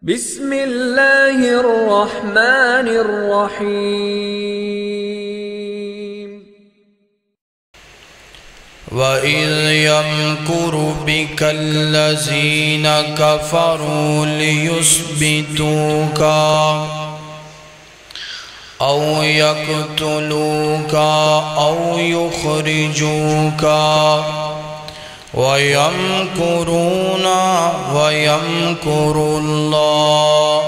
بسم اللہ الرحمن الرحیم وَإِذْ يَمْكُرُ بِكَ الَّذِينَ كَفَرُوا لِيُثْبِتُوكَ أَوْ يَقْتُلُوكَ أَوْ يُخْرِجُوكَ وَيَمْكُرُونَ وَيَمْكُرُ اللَّهُ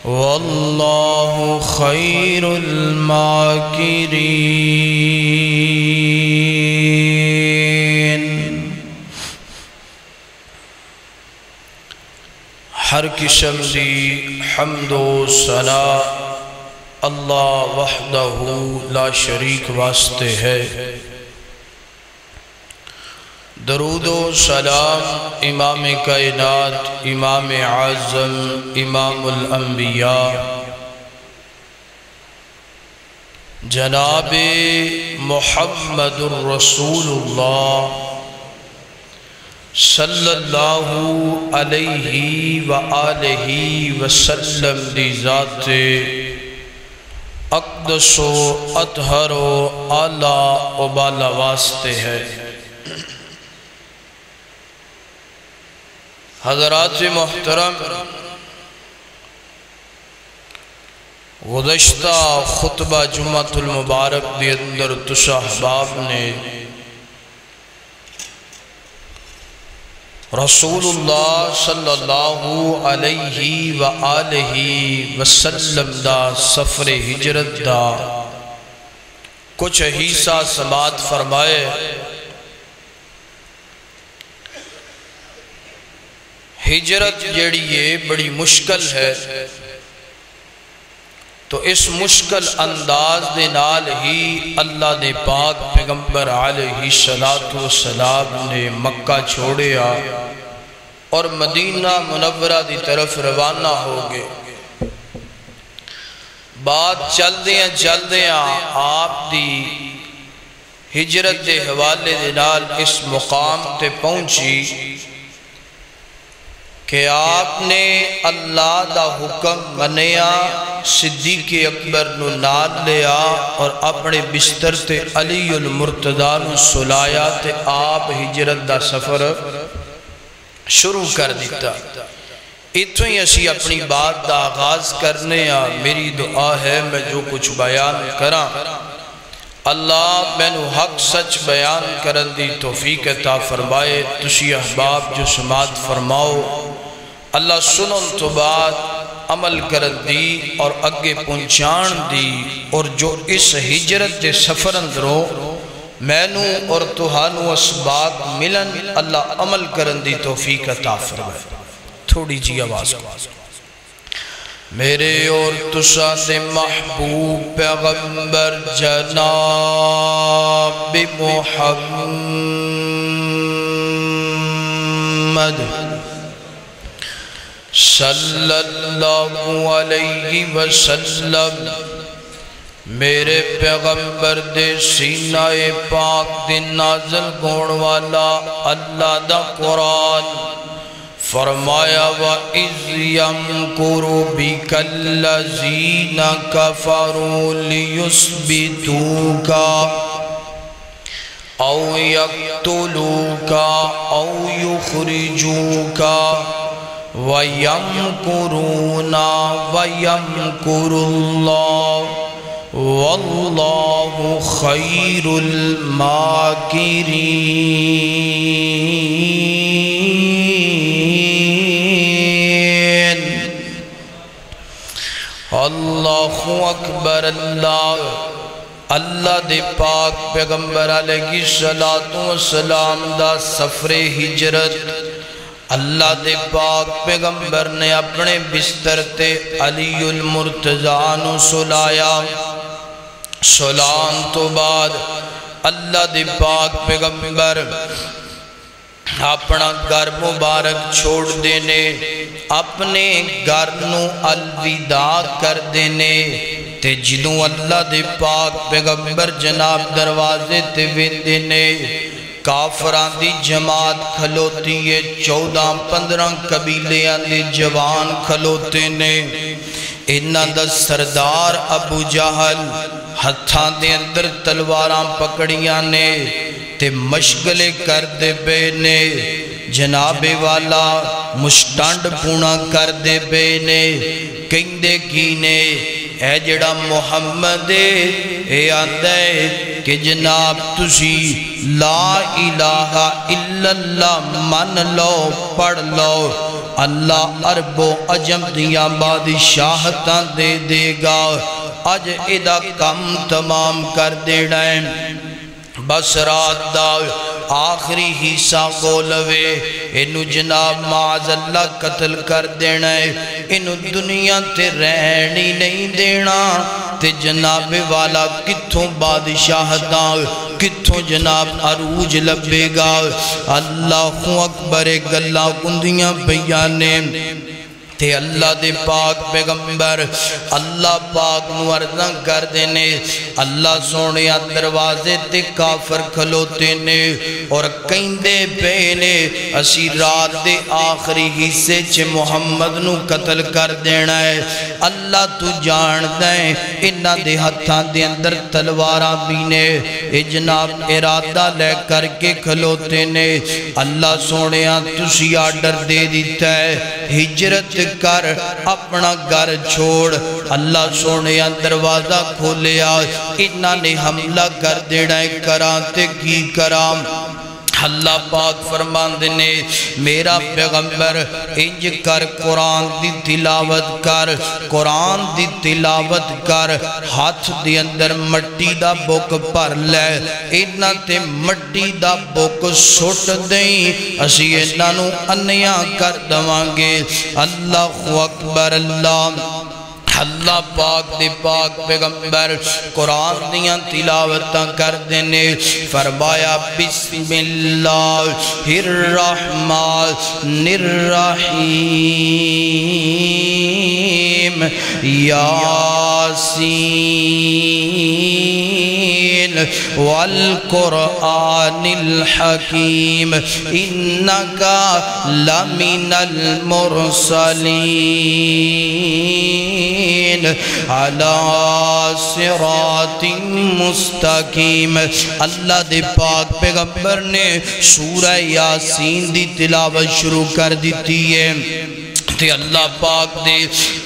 وَاللَّهُ خَيْرُ الْمَاكِرِينَ۔ ہر قسم دی حمد و ثنا اللہ وحدہ لا شریک واسطے ہے۔ درود و سلام امام کائنات، امام اعظم، امام الانبیاء جناب محمد الرسول اللہ صلی اللہ علیہ وآلہ وسلم دی ذات اقدس و اطہر و اعلیٰ و بالا واسطے ہے۔ حضرات محترم، گزشتہ خطبہ جمعۃ المبارک دی اندر تسا احباب نے رسول اللہ صلی اللہ علیہ وآلہ وسلم دا سفر ہجرت دا کچھ حصہ سماعت فرمائے۔ ہجرت جیڑی ہے بڑی مشکل ہے، تو اس مشکل انداز دے نال ہی اللہ دے پاک پیغمبر علیہ السلام نے مکہ چھوڑیا اور مدینہ منورہ دی طرف روانہ ہو گئے۔ بات چلدیاں آپ دی ہجرت دے حوالے دے نال اس مقام تے پہنچی کہ آپ نے اللہ دا حکم منیا، صدیق اکبر نو نال لیا اور اپنے بستر تے علی المرتضیٰ نو سلایا تے آپ ہجرت دا سفر شروع کر دیتا۔ اتوں ہی اسی اپنی بات دا آغاز کرنے میری دعا ہے میں جو کچھ بیان کراں اللہ مینو حق سچ بیان کرن دی توفیق عطا فرمائے۔ تسی احباب جو سماعت فرماؤ، اللہ سنن تو بعد عمل کرن دی اور اگے پہنچان دی، اور جو اس ہجرت دے سفر اندروں مینو اور تہانو اسباب ملن اللہ عمل کرن دی توفیق عطا فرمائے۔ تھوڑی جی آواز کو میرے اور تساں دے محبوب پیغمبر جناب محمد صلی اللہ علیہ وسلم میرے پیغمبر دے سینہ پاک دے نازل گون والا اللہ دا قرآن فرمایا وَإِذْ يَمْكُرُ بِكَ الَّذِينَ كَفَرُوا لِيُثْبِتُوكَ أَوْ يَقْتُلُوكَ أَوْ يُخْرِجُوكَ وَيَمْكُرُونَ وَيَمْكُرُ اللَّهُ وَاللَّهُ خَيْرُ الْمَاكِرِينَ۔ اللہ اکبر۔ اللہ دے پاک پیغمبر علیہ السلام دا سفر ہجرت اللہ دے پاک پیغمبر نے اپنے بستر تے علی المرتضیٰ نو سلایا۔ سلام تو بعد اللہ دے پاک پیغمبر اپنا گھر مبارک چھوڑ دینے، اپنے گھر نو الوداع کر دینے تے جدوں اللہ دے پاک پیغمبر جناب دروازے تے ویندے نے کافران دی جماعت کھلوتی ہے 14-15 قبیلیاں دی جوان کھلوتے نے انہاں دا سردار ابو جہل ہتھاں دے اندر تلواراں پکڑیاں نے تے مشغلے کر دے بے نے جناب والا مشتانڈ پونا کر دے بے نے کہندے کی نے اے جڑا محمد اے آندہ ہے کہ جناب تسی لا الہ الا اللہ من لو پڑھ لو اللہ عرب و عجم دیاں بادشاہتاں دے دے گا اج ایدہ کم تمام کر دینا ہے بس رات دا آخری حصہ گولوے انہوں جناب معاذ اللہ قتل کر دینا ہے انہوں دنیا تے رہنی نہیں دینا تے جناب والا کتھوں بادشاہ دا کتھوں جناب عروج لبے گا اللہ اکبر گلہ کندیاں بیانے تے اللہ دے پاک پیغمبر اللہ پاک نوردہ کر دینے اللہ سونیا دروازے تے کافر کھلوتے نے اور کہیں دے پینے اسی رات دے آخری حصے چھے محمد نو قتل کر دینا ہے اللہ تو جان دیں انہ دے ہتھاں دے اندر تلواراں بینے جناب ارادہ لے کر کے کھلوتے نے اللہ سونیا تسی آڈر دے دیتا ہے ہجرت کر اپنا گھر چھوڑ اللہ سونے دروازہ کھولیا انہاں نے حملہ کر دینا ہے کراتے کی کرام اللہ پاک فرمان دینے میرا پیغمبر انج کر قرآن دی تلاوت کر قرآن دی تلاوت کر ہاتھ دی اندر مٹی دا بوک پر لے انہاں تے مٹی دا بوک سوٹ دیں اسی انہاں نو انیاں کر دوانگے اللہ اکبر اللہ پاک دے پاک پیغمبر قرآن دیاں تلاوتاں کر دینے فرمایا بسم اللہ الرحمن الرحیم یاسین والقرآن الحکیم انکا لمن المرسلین علی صراط مستقیم اللہ دے پاک پیغمبر نے سورہ یاسین دی تلاوت شروع کر دیتی ہے تے اللہ پاک دے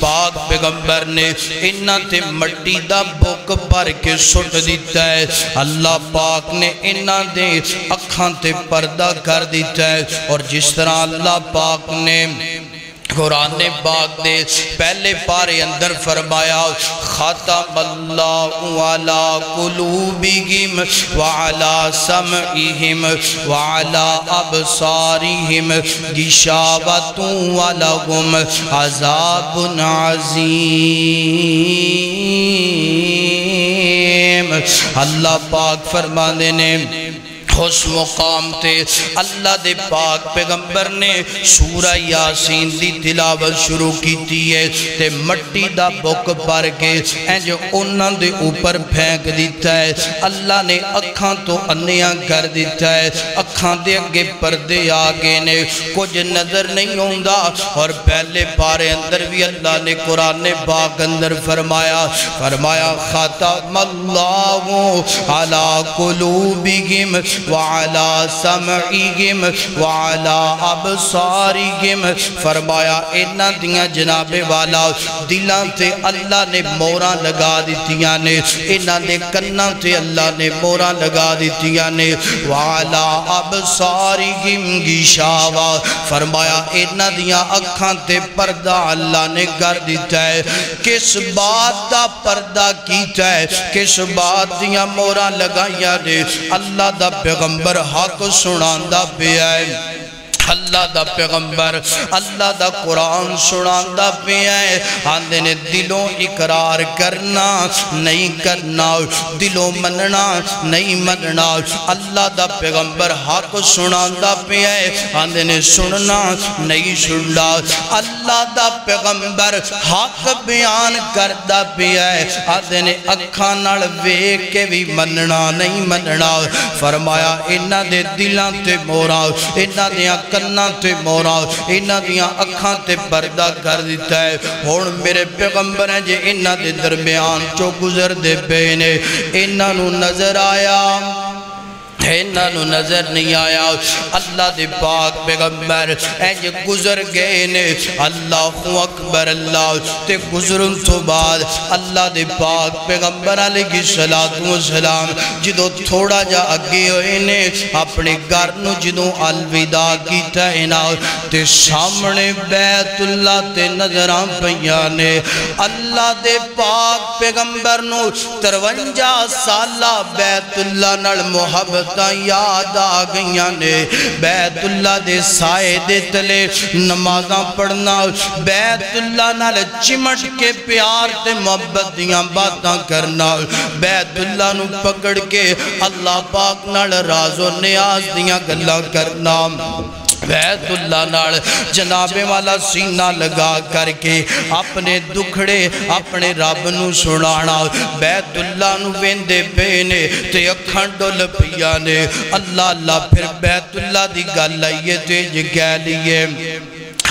پاک پیغمبر نے انہاں تے مٹی دا بوک پر کے سٹ دیتا ہے اللہ پاک نے انہاں دے اکھاں تے پردہ کر دیتا ہے اور جس طرح اللہ پاک نے قرآن پاک دے پہلے پارے اندر فرمایا ختم اللہ علی قلوبہم وعلی سمعہم وعلی ابصارہم غشاوۃ ولہم عذاب عظیم اللہ پاک فرمانے نے اس مقام تے اللہ دے پاک پیغمبر نے سورہ یاسین دی تلاوت شروع کیتی ہے تے مٹی دا بک پر کے انج انہاں دے اوپر پھینک دیتا ہے اللہ نے اکھاں تو انیاں کر دیتا ہے اکھاں دے اگے پردے آگے نے کچھ نظر نہیں ہوندا اور پہلے پارے اندر بھی اللہ نے قرآن پاک اندر فرمایا ختم اللہ علی قلوبہم وعلا سمعیہم وعلا ابصارہم فرمایا انہاں دیاں جناب والا دلاں تے اللہ نے موراں لگا دیتیاں نے انہاں دے کناں تے اللہ نے موراں لگا دیتیاں نے وعلا ابصارہم غشاوہ فرمایا انہاں دیاں اکھاں تے پردہ اللہ نے کر دیتا ہے کس بات دا پردہ کیتا ہے کس بات دیاں موراں لگائیاں نے اللہ دا پیغمبر حق سناندہ پہ آئے اللہ دا پیغمبر اللہ دا قرآن سناندا پیا ہے آندے نے دلوں اقرار کرنا نہیں کرنا دلوں مننا نہیں مننا اللہ دا پیغمبر حق سناندا پیا ہے آندے نے سننا نہیں سننا اللہ دا پیغمبر حق بیان کردا پیا ہے آندے نے اکھاں نال ویکھ کے بھی مننا نہیں مننا فرمایا انہاں دے دلاں تے موراں انہاں دیاں کناں تے موراں انہاں دیاں اکھاں تے پردہ کر دیتا ہے ہن میرے پیغمبر ہیں جے انہاں دے درمیان چو گزر دے پے نے انہاں نو نظر آیا انہاں نو نظر نہیں آیا اللہ دے پاک پیغمبر جو گزر گئے نے اللہ اکبر اللہ تے گزرن تو بعد اللہ دے پاک پیغمبر علیہ السلام جدو تھوڑا جا اگے ہوئے نے اپنے گھر نو جدو الوداع کیتا ہے نا تے سامنے بیت اللہ تے نظراں پیاں نے اللہ دے پاک پیغمبر نو 53 سالہ بیت اللہ نال محبت یاد آ گئیاں نے بیت اللہ دے سائے دے تلے نمازاں پڑھنا بیت اللہ نال چمٹ کے پیار تے محبت دیاں باتاں کرنا بیت اللہ نو پکڑ کے اللہ پاک نال راز و نیاز دیاں گلاں کرنا بیت اللہ نال جناب والا سینہ لگا کر کے اپنے دکھڑے اپنے رب نو سنانا بیت اللہ نو ویندے پینے تے اکھاں ڈول پیا نے اللہ اللہ پھر بیت اللہ دی گل آئیے تے جگہ لیے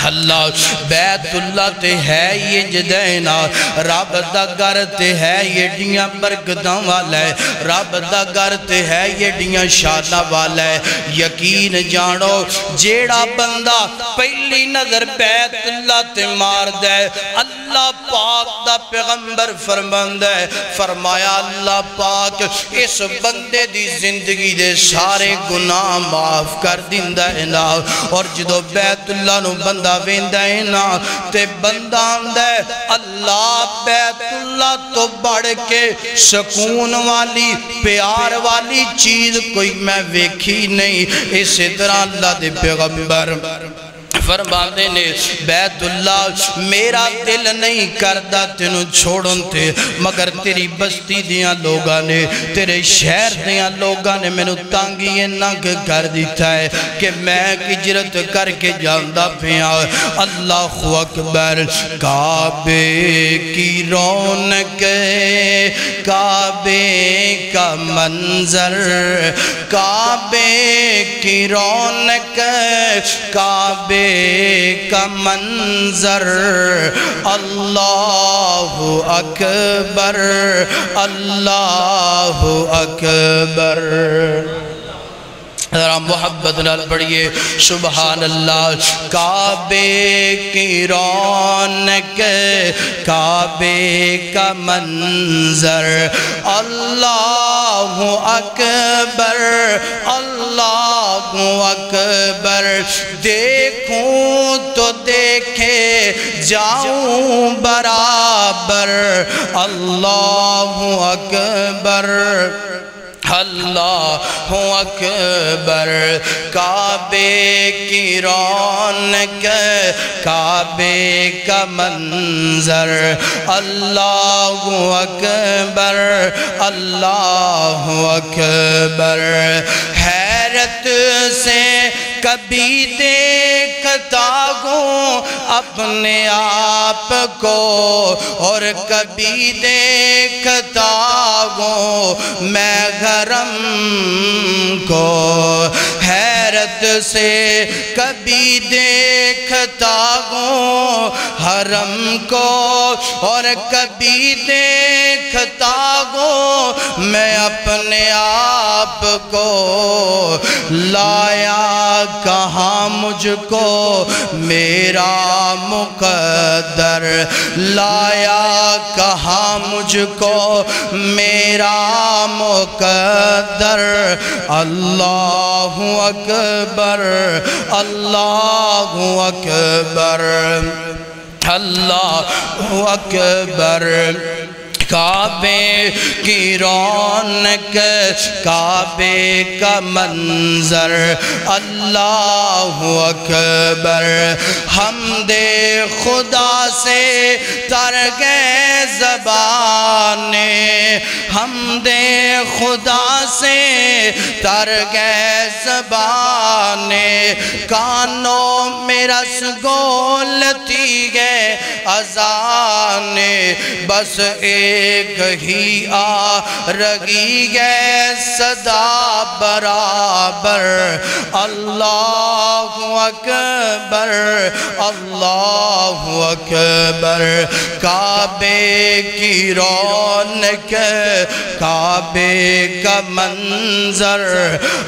اللہ بیت اللہ تے ہے یہ جدینا رب دا گھر تے ہے یہ ڈیاں برکتاں والا ہے رب دا گھر تے ہے یہ ڈیاں شانہ والا ہے یقین جانو جیڑا بندہ پہلی نظر بیت اللہ تے مار دے اللہ پاک دا پیغمبر فرماند ہے فرمایا اللہ پاک اس بندے دی زندگی دے سارے گناہ معاف کر دیندہ ہے نا اور جدو بیت اللہ نو بندہ ویندہ ہے نا تے بندہ آندہ ہے اللہ بیت اللہ تو بڑھ کے سکون والی پیار والی چیز کوئی میں ویکھی نہیں اسی طرح اللہ دے پیغمبر فرماندے نے بیت اللہ میرا دل نہیں کردہ تینوں چھوڑن تے مگر تیری بستی دیاں لوگاں نے تیرے شہر دیاں لوگاں نے میں نو تانگی ننگ کر دیتا ہے کہ میں ہجرت کر کے جاندہ پھیاں اللہ اکبر کعبے کی رونق کعبے کا منظر کعبے کی رونق کعبے کا منظر اللہ اکبر اللہ اکبر ذرا محبت نال پڑھئے سبحان اللہ کعبے کی رونق کعبے کا منظر اللہ اکبر اللہ اکبر دیکھوں تو دیکھے جاؤں برابر اللہ اکبر اللہ اکبر کعبے کی رونق کعبے کا منظر اللہ اکبر اللہ اکبر حیرت سے کبھی دیکھتا ہوں اپنے آپ کو اور کبھی دیکھتا ہوں میں حرم کو حیرت سے کبھی دیکھتا ہوں حرم کو اور کبھی دیکھتا ہوں میں اپنے آپ کو لایا کہاں مجھ کو میرا مقدر لایا کہاں مجھ کو میرا مقدر اللہ اکبر اللہ اکبر اللہ اکبر کعبے کی رونق کعبے کا منظر اللہ اکبر حمد خدا سے تر گئے زبانیں حمد خدا سے تر گئے زبانیں کانوں میں رس گولتی گئے اذانیں بس ایک ہی آ رگی گئے صدا برابر اللہ اکبر اللہ اکبر کعبے کی رونق کعبے کا منظر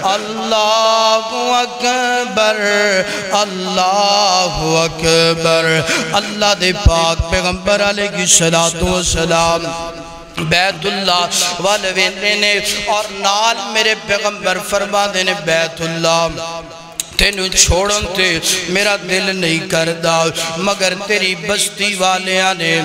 اللہ اکبر اللہ اکبر اللہ دے پاک پیغمبر علیہ السلام بیت اللہ والے ویندے نے اور نال میرے پیغمبر فرما دینے بیت اللہ تینوں چھوڑن تے میرا دل نہیں کردہ مگر تیری بستی والیاں نے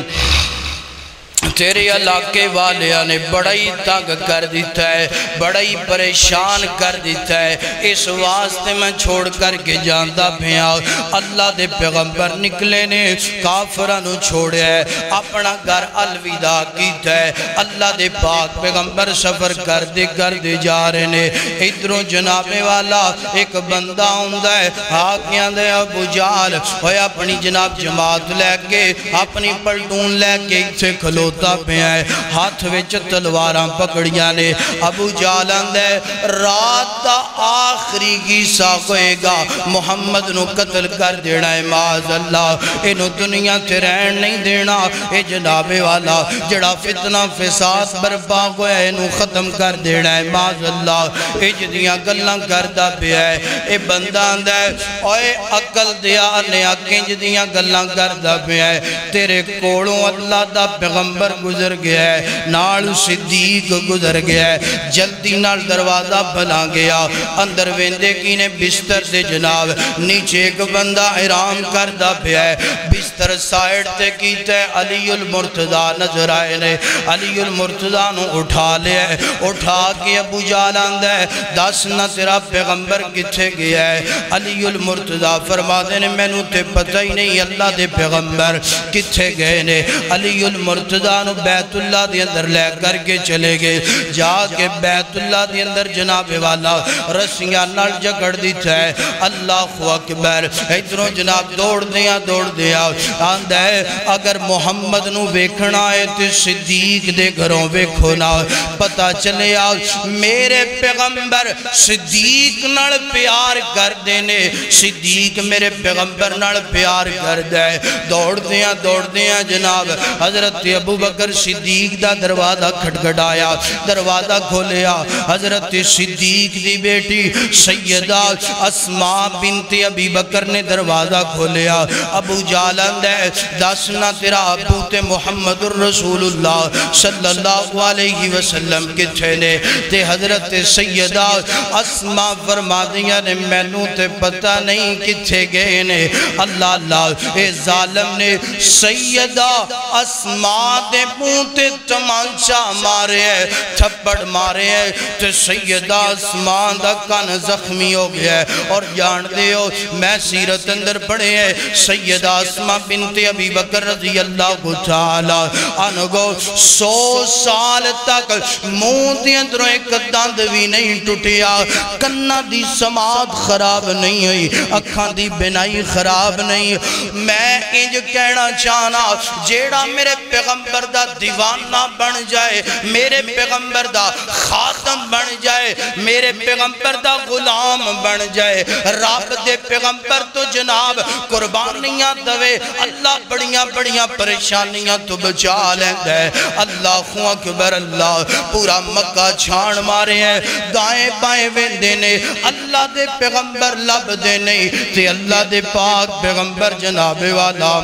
تیرے علاقے والیاں نے بڑا ہی تنگ کر دیتا ہے بڑا ہی پریشان کر دیتا ہے اس واسطے میں چھوڑ کر کے جانتا پھیا اللہ دے پیغمبر نکلے نے کافرانو چھوڑے ہے اپنا گھر الوداع کیتا ہے اللہ دے پاک پیغمبر سفر کر دے جا رہے نے ادھروں جناب والا ایک بندہ ہوندہ ہے آگیاں دے ابو جال ہوئے اپنی جناب جماعت لے کے اپنی پلٹون لے کے اسے کھلوتا پہ آئے ہاتھ وچ تلواراں پکڑیاں نے ابو جالان دے رات دا آخری گیسا کوئے گا محمد نو قتل کر دینا ہے معاذ اللہ انہوں دنیا تے رہن نہیں دینا اے جناب والا جڑا فتنہ فساد برپا گویا انہوں ختم کر دینا ہے معاذ اللہ اے جدیاں گلاں کردہ پہ آئے اے بندان دے اوے عقل دیا نے آکیں جدیاں گلاں کردہ پہ آئے تیرے کوڑوں اللہ دا پیغمبر گزر گیا ہے نال صدیق گزر گیا ہے جلدی نال دروازہ بنا گیا اندر ویندے کی نے بستر دے جناب نیچے ایک بندہ احرام کردہ پیا ہے بستر سائٹ تے کیتے علی المرتضیٰ نظر آئے نے علی المرتضیٰ نو اٹھا لے اٹھا کے ابو جالان دے دس نہ تیرا پیغمبر کتھے گیا ہے علی المرتضیٰ فرما دے نے میں نو تے پتہ ہی نہیں اللہ دے پیغمبر کتھے گئے نے علی المرتضیٰ نو بیت اللہ دے اندر لے کر کے چلے گئے جا کے بیت اللہ دے اندر جناب والا رسیاں نال جگڑ دیتا ہے اللہ اکبر ادھروں جناب دوڑ دیا آندہ ہے اگر محمد نو ویکھنا ہے تو صدیق دے گھروں ویکھونا پتہ چلے آؤ میرے پیغمبر صدیق نال پیار کر دینے صدیق میرے پیغمبر نال پیار کر دے دوڑ دیا جناب حضرت ابو بکر صدیق دا دروازہ کھٹکھٹایا دروازہ کھولیا حضرت صدیق دی بیٹی سیدہ اسماء بنت ابی بکر نے دروازہ کھولیا ابو جالان دے دس نہ تیرا ابو تے محمد الرسول اللہ صلی اللہ علیہ وسلم کے چھنے تے حضرت سیدہ اسماء فرما دیا نے میں نو تے پتہ نہیں کتھے گئے نے اللہ اے ظالم نے سیدہ اسماء دے پونتے تمانچہ مارے ہے تھپڑ مارے ہے تو سیدہ اسماء دا کان زخمی ہو گیا ہے اور جان دے ہو میں سیرت اندر پڑھے ہے سیدہ اسماء بنت ابی بکر رضی اللہ تعالی عنہ 100 سال تک منہ دے اندروں ایک دند بھی نہیں ٹوٹیا کنہ دی سماعت خراب نہیں ہوئی اکھاں دی بینائی خراب نہیں میں انج کہنا چاہنا جیڑا میرے پیغمبر دا دیوانہ بن جائے میرے پیغمبر دا خاتم بن جائے میرے پیغمبر دا غلام بن جائے رب دے پیغمبر تو جناب قربانیاں دوے اللہ بڑیاں پریشانیاں تو بچا لیندے اللہ اکبر اللہ پورا مکہ چھان مارے ہیں دائیں بائیں ویندے نے اللہ دے پیغمبر لب دے نہیں تے اللہ دے پاک پیغمبر جناب والا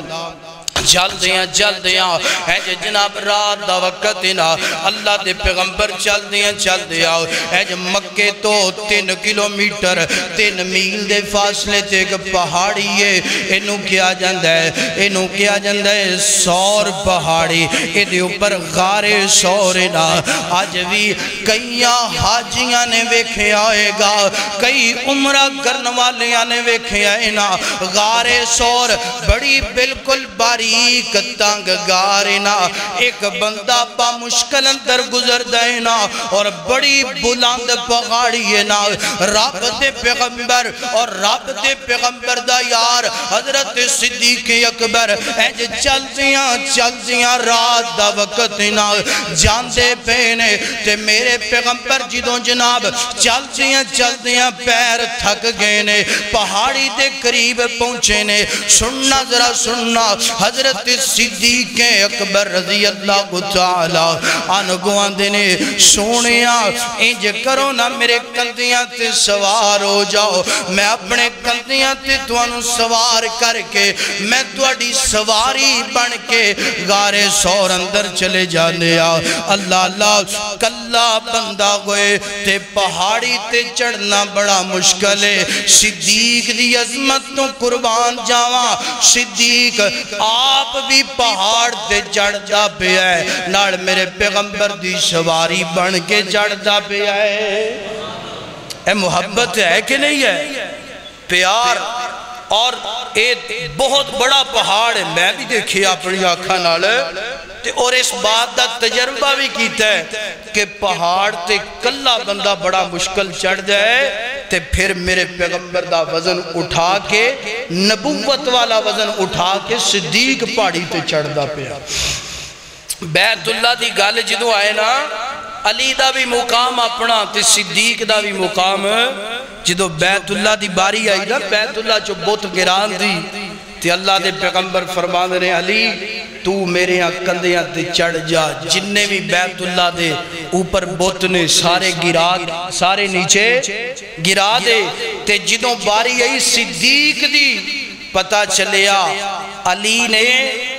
چل دیاں ہے جناب رات دا وقت نا اللہ دے پیغمبر چل دیاں ہے مکے تو 3 کلومیٹر 3 میل دے فاصلے تے ایک پہاڑی ہے انہوں کیا جاندہ ہے سور پہاڑی ادھے اوپر غار سور نا آج بھی کئی حاجیاں نے ویکھے آئے گا کئی عمرہ کرنے والیاں نے ویکھے آئے نا غار سور بڑی بالکل باریک تنگ غار نا ایک بندہ با مشکل اندر گزر دے نا اور بڑی بلند پہاڑی ہے نا رب دے پیغمبر اور رب دے پیغمبر دا یار حضرت صدیق اکبر چل دیاں رات دا وقت نا جاندے پینے تے میرے پیغمبر جدوں جناب چل دیاں پیر تھک گئے نے پہاڑی دے قریب پہنچے نے سننا حضرت صدیق اکبر رضی اللہ تعالی عنہ آندے نے سونیا انج کرو نا میرے کندیاں تے سوار ہو جاؤ میں اپنے کندیاں تے توانو سوار کر کے میں تواڈی سواری بن کے غار سور اندر چلے جانے اللہ کلا بندہ ہوئے تے پہاڑی تے چڑھنا بڑا مشکل ہے صدیق دی عظمت تو قربان جاواں صدیق آپ بھی پہاڑ تے چڑھدا پیا ہے نال میرے پیغمبر دی سواری بن کے چڑھدا پیا ہے اے محبت ہے کہ نہیں ہے پیار اور ایک بہت بڑا پہاڑ ہے میں بھی دیکھے اپنی آنکھاں نال اور اس بات دا تجربہ بھی کیتا ہے کہ پہاڑ تے کلا بندہ بڑا مشکل چڑھ جائے تے پھر میرے پیغمبر دا وزن اٹھا کے نبوت والا وزن اٹھا کے صدیق پہاڑی تے چڑھ دا پیا بیت اللہ دی گال جدو آئے نا علی دا بھی مقام اپنا تے صدیق دا بھی مقام جدو بیت اللہ دی باری آئی نا بیت اللہ جو بہت گران دی تے اللہ دے پیغمبر فرمان دے علی تو میرے یہاں کندیاں تے چڑھ جا جننے بھی بیت اللہ دے اوپر بوتنے سارے نیچے گرا دے تے جدوں باری آئی صدیق دی پتہ چلیا علی نے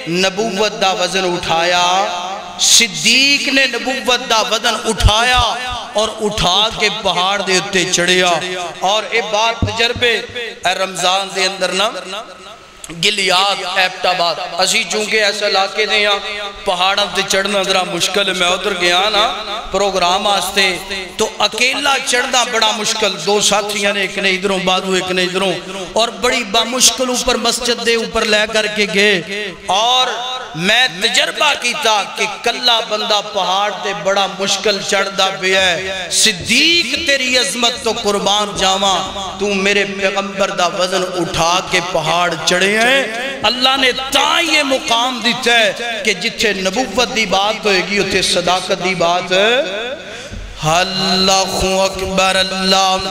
نبوت دا وزن اٹھایا صدیق نے نبوت دا وزن اٹھایا اور اٹھا کے پہاڑ دے اتے چڑھیا اور اے بات تجربے اے رمضان دے اندر نا گلیاد ایپٹ آباد اسی چونکہ ایسا علاقے دے یہاں پہاڑاں تے چڑھنا ذرا مشکل ہے میں ادھر گیا نا پروگرام آستے تو اکیلا چڑھنا بڑا مشکل دو ساتھیاں نے ایک نے ادھروں بازو ایک نے ادھروں اور بڑی با مشکل اوپر مسجد دے اوپر لے کر کے گئے اور میں تجربہ کیتا کہ کلا بندہ پہاڑ تے بڑا مشکل چڑھدا پہ ہے صدیق تیری عظمت تو قربان جاواں تو میرے پیغمبر دا وزن اٹھا کے پہاڑ چڑھے ہیں اللہ نے تاں یہ مقام دیتا ہے کہ جتھے نبوت دی بات ہوئے گی اتھے صداقت دی بات ہے اللہ اکبر اللہ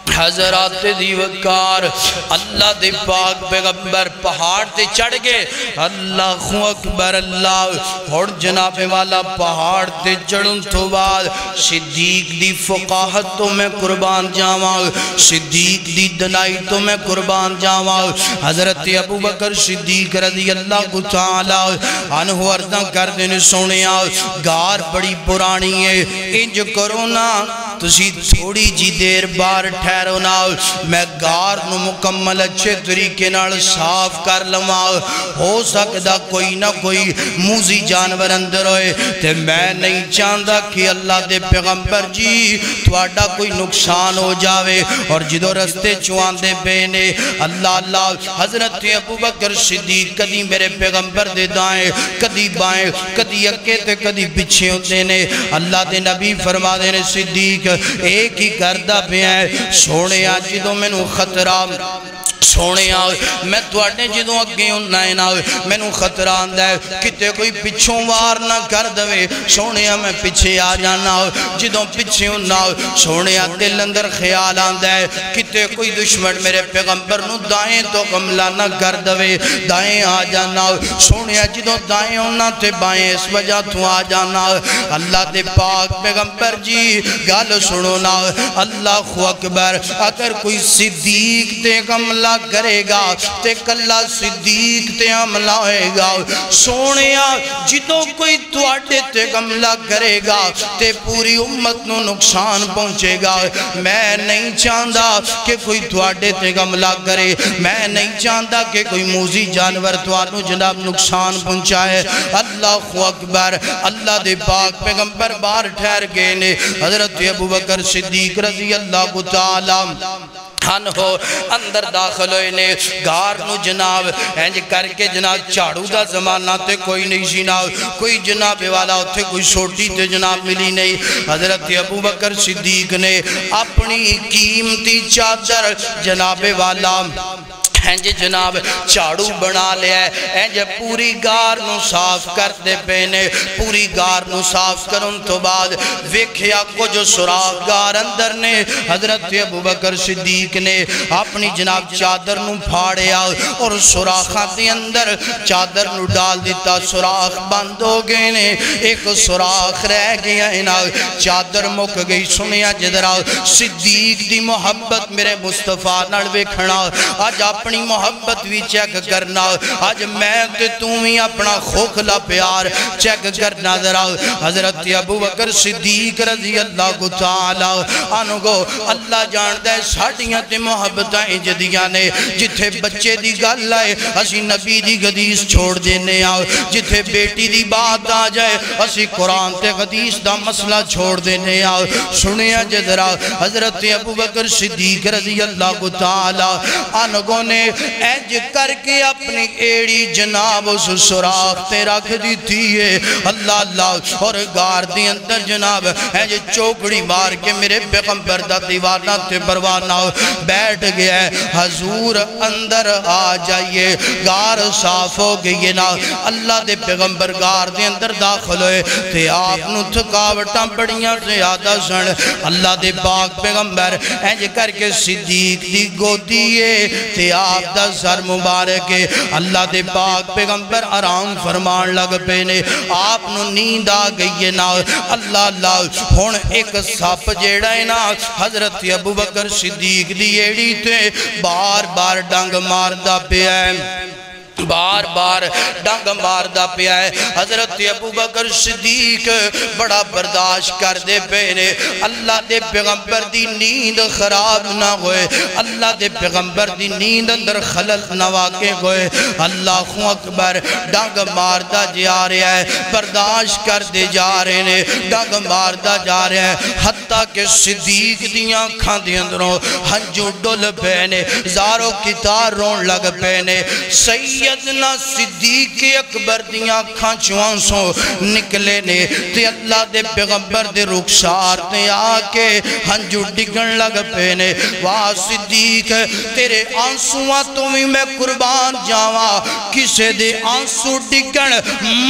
حضرات دیوکار اللہ دے پاک پیغمبر پہاڑ تے چڑھ گئے اللہ اکبر اللہ اور جناب والا پہاڑ تے چڑھن تو بعد صدیق دی فقاہت تو میں قربان جاواں صدیق دی دنائی تو میں قربان جاواں حضرت ابو بکر صدیق رضی اللہ تعالی عنہ عرضاں کر دینے سونیا گار بڑی پرانی ہے انج کرو نا تسی تھوڑی جی دیر بار ٹھہرو نا میں گار نو مکمل اچھے طریقے نال صاف کر لما ہو سکتا کوئی نہ کوئی موزی جانور اندر ہوئے تے میں نہیں چاہتا کہ اللہ دے پیغمبر جی تواڈا کوئی نقصان ہو جاوے اور جدو رستے چوان دے بینے اللہ حضرت ابو بکر صدیق کدی میرے پیغمبر دے دائیں کدی بائیں کدی اکے تے کدی پچھے ہوتے نے اللہ دے نبی فرما دینے صدیق ایک ہی کردہ پہ ہے سونے آج جدو میں نو خطرہ سونے آئے میں تواڈے جدوں اگے ہونا ہے نا میں نو خطرہ آندہ ہے کتے کوئی پچھوں وار نہ کر دوے سونے میں پیچھے آ جانا جدوں پیچھے ہونا سونے دل اندر خیال آندہ ہے کتے کتے کوئی دشمن میرے پیغمبر نو دائیں تو حملہ نہ کر دوے دائیں آ جانا سونیا جدوں دائیں ہونا تے بائیں اس وجہ تو آ جانا اللہ دے پاک پیغمبر جی گال سنو نا اللہ اکبر اگر کوئی صدیق تے حملہ کرے گا تے کلا صدیق تے حملہ ہوئے گا سونیا جدوں کوئی تواڈے تے حملہ کرے گا تے پوری امت نو نقصان پہنچے گا میں نہیں چاہتا کہ کوئی تواڈے تے حملہ کرے میں نہیں چاہتا کہ کوئی موذی جانور توانو جناب نقصان پہنچائے اللہ اکبر اللہ دے پاک پیغمبر باہر ٹھہر گئے نے حضرت ابو بکر صدیق رضی اللہ تعالیٰ ہو اندر داخل ہوئے نے گار نو جناب اینج کر کے جناب چاڑو دا زمانہ تے کوئی نہیں سینا کوئی جناب والا ہوتے کوئی چھوٹی تے جناب ملی نہیں حضرت ابو بکر صدیق نے اپنی قیمتی چادر جناب والا اینج جناب چاڑو بنا لیا ہے اینج پوری گار نو صاف کر دے پینے پوری گار نو صاف کرن تو بعد ویکھیا کو جو سراغ گار اندر نے حضرت ابو بکر صدیق نے اپنی جناب چادر نو پھاڑیا اور سراخاں دے اندر چادر نو ڈال دیتا سراخ بند ہو گئے نے ایک سراخ رہ گیا نا چادر مک گئی سنیا جدرا صدیق دی محبت میرے مصطفیٰ نال ویکھنا آج اپنی محبت بھی چیک کرنا آج میں تے تمہیں اپنا خوخلا پیار چیک کرنا ذرا حضرت ابو بکر صدیق رضی اللہ تعالیٰ عنہ کو اللہ جاندہ ہے ساڑیاں تے محبتیں جدیاں نے جتھے بچے دی گل آئے اسی نبی دی حدیث چھوڑ دینے آؤ جتھے بیٹی دی بات آ جائے اسی قرآن تے حدیث دا مسئلہ چھوڑ دینے آؤ سنیا جدرا حضرت ابو بکر صدیق رضی اللہ تعالیٰ عنہ کو نے اینج کر کے اپنی ایڑی جناب اس سراخ تے رکھ دی تھی ہے اللہ اللہ اور گار دی اندر جناب اینج چوکڑی مار کے میرے پیغمبر دا دیوانہ تے پروانہ بیٹھ گیا ہے حضور اندر آ جائیے گار صاف ہو گئی نا اللہ دے پیغمبر گار دے اندر داخل ہوئے تے آپ نو تھکاوٹاں بڑیاں زیادہ سن اللہ دے پاک پیغمبر اینج کر کے صدیق دی گودیے تے آپ دا سر مبارک ہے اللہ دے پاک پیغمبر آرام فرمان لگ پینے آپ نو نیند آ گئی ہے نا اللہ اللہ ہون ایک ساپ جیڑا ہے نا حضرت ابو بکر صدیق دی ایڑی تے بار بار ڈنگ مار دا پہ ہے بار بار ڈنگ ماردہ پیا ہے حضرت ابو بکر صدیق بڑا برداشت کر دے پینے اللہ دے پیغمبر دی نیند خراب نہ ہوئے اللہ دے پیغمبر دی نیند اندر خلل نہ واقع ہوئے اللہ اکبر ڈنگ ماردہ جا رہا ہے برداشت کر دے جا رہے نے ڈنگ ماردہ جا رہا ہے حتیٰ کہ صدیق دیاں کھان دی اندروں ہنجو ڈول پینے زارو کتار رون لگ پینے سیدنا صدیق اکبر دیاں کھانچوان سو نکلے نے تے اللہ دے پیغمبر دے رخسار تے آکے ہنجو ڈگن لگ پینے واہ صدیق تیرے آنسواں تمہیں میں قربان جاواں کسے دے آنسو ڈگن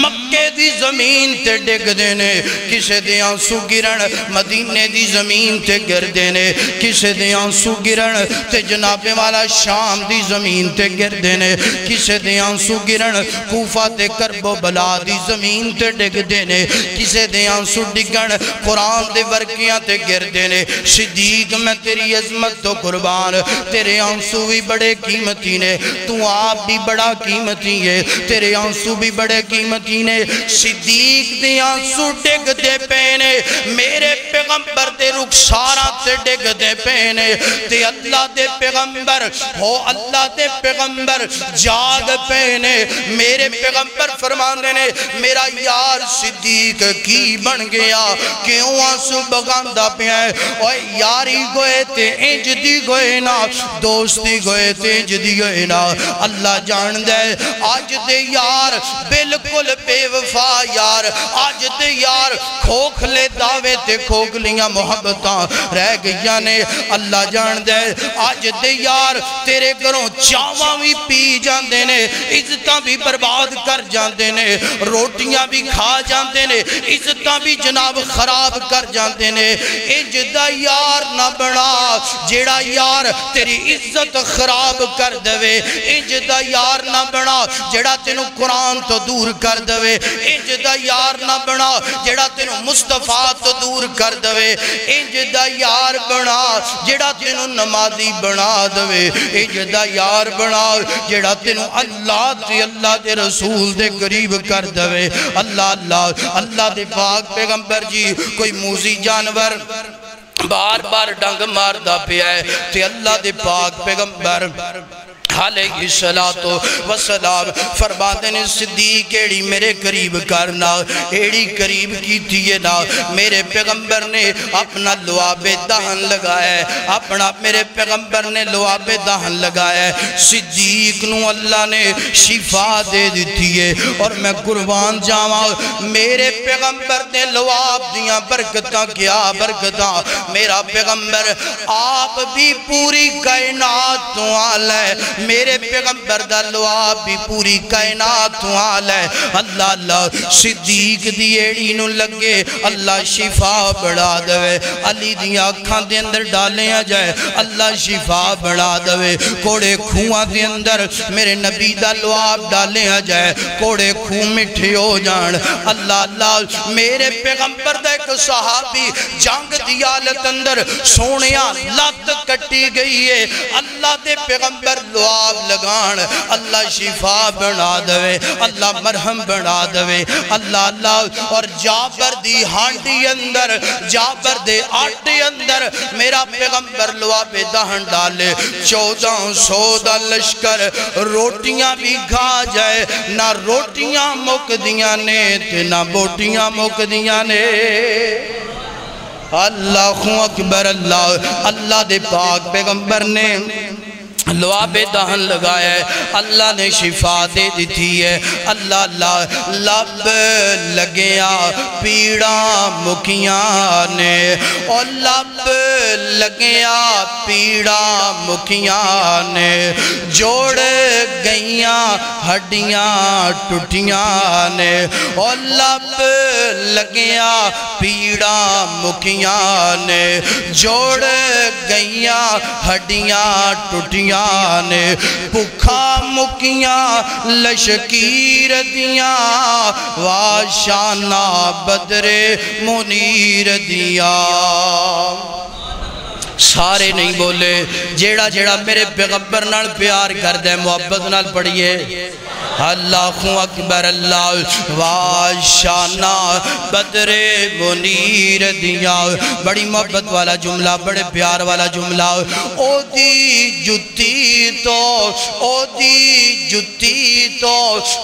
مکے دی زمین تے ڈگ دینے کسے دے آنسو گرن مدینے دی زمین تے گر دینے کسے دے آنسو گرن تے جناب والا شام دی زمین تے گر دینے کسے دے آنسو گرن کوفہ تے کرب و بلا دی زمین تے ڈگ دینے کسے دے آنسو ڈگن قرآن دے ورکیاں تے گر دینے صدیق میں تیری عظمت تو قربان تیرے آنسو بھی بڑے قیمتی نے تو آپ بھی بڑا قیمتی ہے تیرے آنسو بھی بڑے قیمتی نے صدیق دے آنسو ڈگ دے پینے میرے پیغمبر دے رخسارہ تے ڈگ دے پینے تے اللہ دے پیغمبر ہو اللہ دے پیغمبر جاگ پینے میرے پیغمبر فرمان دینے میرا یار صدیق کی بن گیا کیوں آنسو بگاندہ پہ ہے اوہ یاری گوئے تے انج دی گوئے نا دوستی گوئے تے انج دی گوئے نا اللہ جان دے آج دے یار بلکل بے وفا یار آج دے یار کھوکھلے دعوے تے کھوکھلیاں محبتاں رہ گیا نے اللہ جان دے آج دے یار تیرے گھروں چاواں بھی پی جان دینے عزتاں بھی برباد کر جاندے نے روٹیاں بھی کھا جاندے نے عزتاں بھی جناب خراب کر جاندے نے انج دا یار نہ بنا جیڑا یار تیری عزت خراب کر دوے انج دا یار نہ بنا جیڑا تینوں قرآن تو دور کر دوے انج دا یار نہ بنا جیڑا تینوں مصطفیٰ تو دور کر دوے انج دا یار بنا جیڑا تینوں نمازی بنا دوے انج دا یار بنا جیڑا تینوں اللہ دے رسول دے قریب کر دوے اللہ دے پاک پیغمبر جی کوئی موذی جانور بار بار ڈنگ ماردہ پہ ہے تے اللہ دے پاک پیغمبر علیہ السلام فرماتے نے صدیق ایڑی میرے قریب کرنا ایڑی قریب کی تھیے نا میرے پیغمبر نے اپنا لعاب دہن لگایا ہے میرے پیغمبر نے لعاب دہن لگایا ہے صدیق نو اللہ نے شفا دے دیتی ہے اور میں قربان جاواں میرے پیغمبر نے لعاب دیاں برکتاں کیا برکتاں میرا پیغمبر آپ بھی پوری کائنات تو آلہ ہے میرے پیغمبر دا لعاب بھی پوری کائنات تو آل ہے اللہ صدیق دی ایڑی نو لگے اللہ شفا بڑھا دوے علی دی آنکھاں دے اندر ڈالیں آ جائے اللہ شفا بڑھا دوے کوڑے کھوہاں دے اندر میرے نبی دا لعاب ڈالیں آ جائے کوڑے کھو مٹھے ہو جان اللہ میرے پیغمبر دا ایک صحابی جنگ دی حالت اندر سونیاں لات کٹی گئی ہے اللہ دے پیغمبر لعاب لگان اللہ شفا بنا دوے اللہ مرہم بنا دوے اللہ اور جابر دی ہانڈی اندر جابر دے آٹے اندر میرا پیغمبر لعاب دہن ڈالے 1400 دا لشکر روٹیاں بھی کھا جائے نہ روٹیاں مک دیاں نے تے نہ بوٹیاں مک دیاں نے اللہ اکبر اللہ دے پاک پیغمبر نے لعاب دہن لگایا ہے اللہ نے شفا دے دیتی ہے اللہ لب لگیا پیڑا مکیاں نے اور لب لگیا پیڑا مکیاں نے جوڑ گئیاں ہڈیاں ٹوٹیاں نے اور لب لگیا پیڑا مکیاں نے جوڑ گئیاں ہڈیاں ٹوٹیاں نے بکھا مکیاں لشکیر دیاں واشانہ بدر منیر دیاں سارے نہیں بولے جیڑا جیڑا میرے پیغمبر نال پیار کر دے محبت نال پڑھئے اللہ اکبر اللہ واشانہ بدر منیر دیا بڑی محبت والا جملہ بڑے پیار والا جملہ او دی جتی تو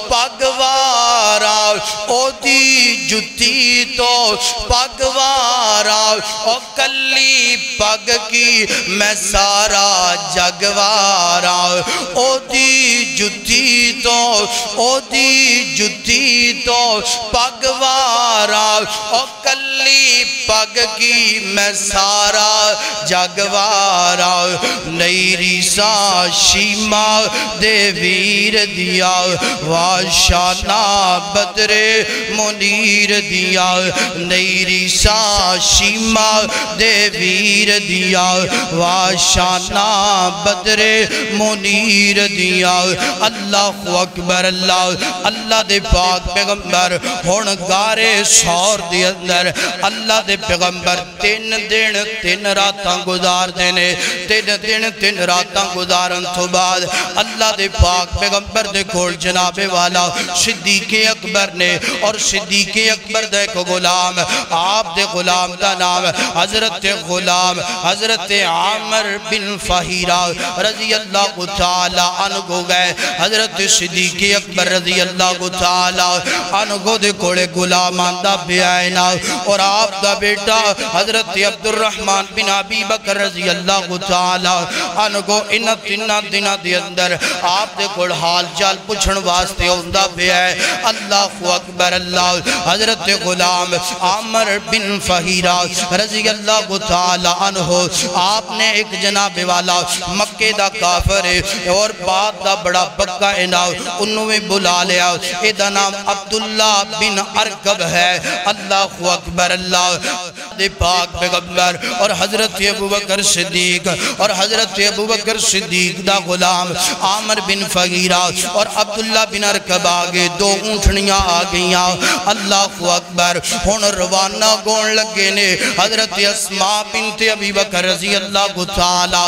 پگوارا او دی جتی تو پگوارا او کلی پگ کی میں سارا جگوارا او دی جتی تو پگوارا او کلی پگ کی میں سارا جگوارا نیری سا شیما دے ویر دیا واشانہ بدر منیر دیا نیری سا شیما دے ویر دیا واشانہ بدر منیر دیا اللہ اکبر اللہ دے پاک پیغمبر ہون گارے سور دے اندر اللہ دے پیغمبر 3 دن 3 راتاں گزار دینے 3 دن 3 راتاں گزارن تو بعد اللہ دے پاک پیغمبر دے کھول جناب والا صدیق اکبر نے اور صدیق اکبر دے کو غلام آپ دے غلام دا نام حضرت غلام حضرت عامر بن فہیرہ رضی اللہ تعالی عنہ گئے حضرت صدیق اکبر رضی اللہ اللہ تعالی عنہ دے کولے غلام آندا پیا ہے نا، اور آپ دا بیٹا حضرت عبد الرحمن بن ابی بکر رضی اللہ تعالی عنہ ان تیناں دناں دے اندر آپ دے کول حال چال پوچھن واسطے ہوندا پیا ہے۔ اللہ اکبر اللہ۔ حضرت غلام عامر بن فہیرہ رضی اللہ تعالی عنہ آپ نے ایک جناب والا مکے دا کافر ہے اور بات دا بڑا پکا ہے نا، انہوں میں بلا لیا، ایدہ نام عبداللہ بن ارکب ہے۔ اللہ اکبر اللہ۔ دے پاک پیغمبر اور حضرت ابوبکر صدیق اور حضرت ابوبکر صدیق دا غلام عامر بن فہیرہ اور عبداللہ بن ارکب آگے دو اونٹھنیاں آگئیاں۔ اللہ اکبر۔ ہون روانہ گون لگے نے حضرت اسماء بنت ابی بکر رضی اللہ تعالی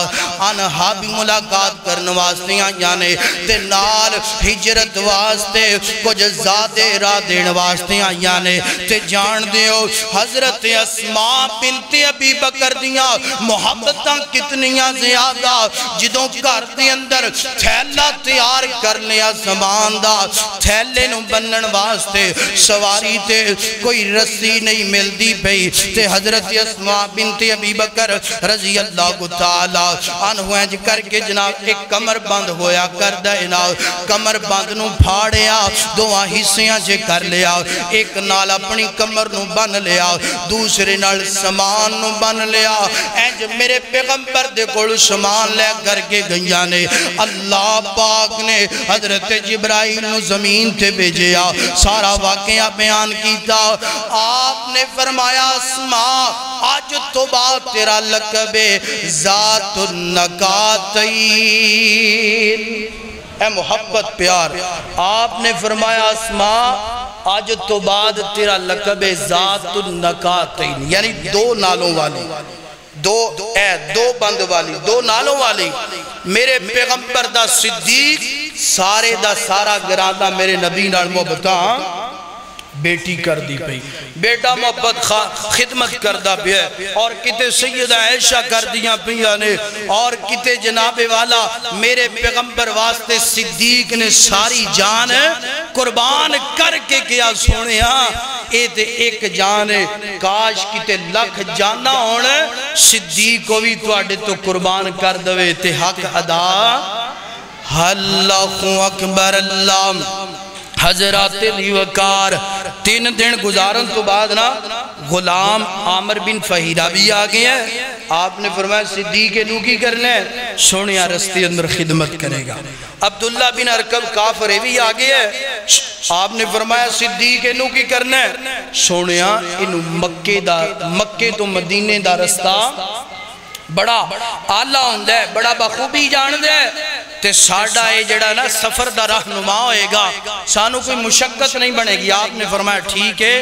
عنہا بھی ملاقات کرنے واسطے آنے تے نال ہجرت واسطے کچھ زیادہ راہ دین واسطے آنے تے جان دیو حضرت اسماء بنت ابی بکر دیاں محبتاں کتنیاں زیادہ جدوں گھر دے اندر تھیلا تیار کر لیا سامان دا، تھیلے نو بنن واسطے سواری تے کوئی رسی نہیں ملدی پئی تے حضرت اسماء بنت ابی بکر رضی اللہ تعالی عنہ انج کر کے جناب ایک کمر بند ہویا کر دینا، کمر بند نو پھاڑیا دواں حصیاں سے کر لیا، ایک نال اپنی کمر نو بن لیا، دوسرے نال سامان نو بن لیا۔ انج میرے پیغمبر دے کول سامان لے کر کے گئیاں نے، اللہ پاک نے حضرت جبرائیل نو زمین تے بھیجیا، سارا واقعہ بیان کیتا۔ آپ نے فرمایا اسماء آج تو بات تیرا لقب ذات النکاتین، اے محبت پیار، آپ نے فرمایا اسماء آج تو بعد تیرا لقب ذات النکاتین، یعنی دو نالوں والی، دو بند والی، دو نالوں والی۔ میرے پیغمبر دا صدیق سارے دا سارا گرانہ میرے نبی نال محبتاں بیٹی کر دی پئی، بیٹا محبت خدمت کردہ پہ ہے، اور کتے سیدہ عائشہ کر دیا پیا نے، اور کتے جناب والا میرے پیغمبر واسطے صدیق نے ساری جان قربان کر کے کیا سونے ہاں اے تے ایک جان کاش کتے لکھ جانا ہونے صدیق کو بھی تو آڑے تو قربان کر دوے تے حق ادا۔ اللہ اکبر اللہ۔ حضرات دیوکار 3 دن گزارن تو بعد نا غلام عامر بن فہیرہ بھی آگئے ہیں۔ آپ نے فرمایا صدیق نو کی کرنے سونیا رستے اندر خدمت کرے گا۔ عبداللہ بن ارکب کافر بھی آگئے ہیں۔ آپ نے فرمایا صدیق نو کی کرنے سونیا انو مکے تو مدینے دا رستہ بڑا آلہ ہوندہ ہے، بڑا بخوبی جان دے تے ساڑھا اے جڑا نا سفر دا رہنما ہوئے گا، سانو کوئی مشقت نہیں بنے گی۔ آپ نے فرمایا ٹھیک ہے،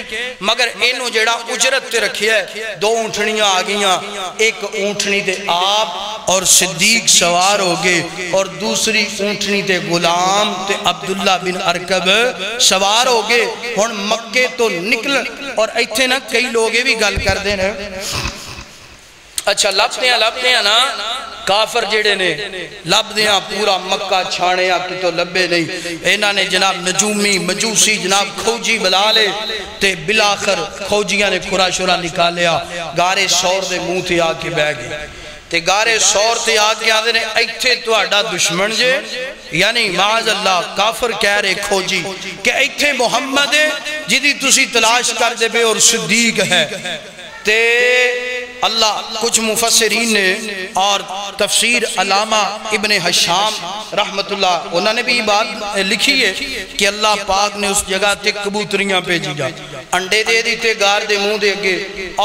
مگر انو جڑا اجرت تے رکھی ہے 2 اونٹھنیاں آگئیاں، ایک اونٹھنی تے آپ اور صدیق سوار ہوگے اور دوسری اونٹھنی تے غلام تے عبداللہ بن ارکب سوار ہوگے۔ ہن مکے تو نکل اور ایتھے نا کئی لوگے بھی گل کر دینا، اچھا لبتے ہیں نا کافر جڑے نے لبتے ہیں پورا مکہ چھانے آپ کی تو لبے نہیں، انہاں نے جناب نجومی مجوسی جناب کھوجی بلا لے تے بلاخر کھوجیاں نے کھرا شرا نکالیا، گارے سور دے منہ تھے آ کے بہ گئے تے گارے سور تھے آ کے آدھے نے ایتھے تو آڈا دشمن جے، یعنی معاذ اللہ کافر کہہ رہے کھوجی کہ ایتھے محمد ہے جدی تسی تلاش کر دے بے اور صدیق ہے تے اللہ کچھ مفسرین نے اور تفسیر علامہ ابن حشام رحمت اللہ انہوں نے بھی بات لکھی ہے کہ اللہ پاک نے اس جگہ تے کبوتریاں پہ جی جا انڈے دے دیتے گار دے منہ دے گے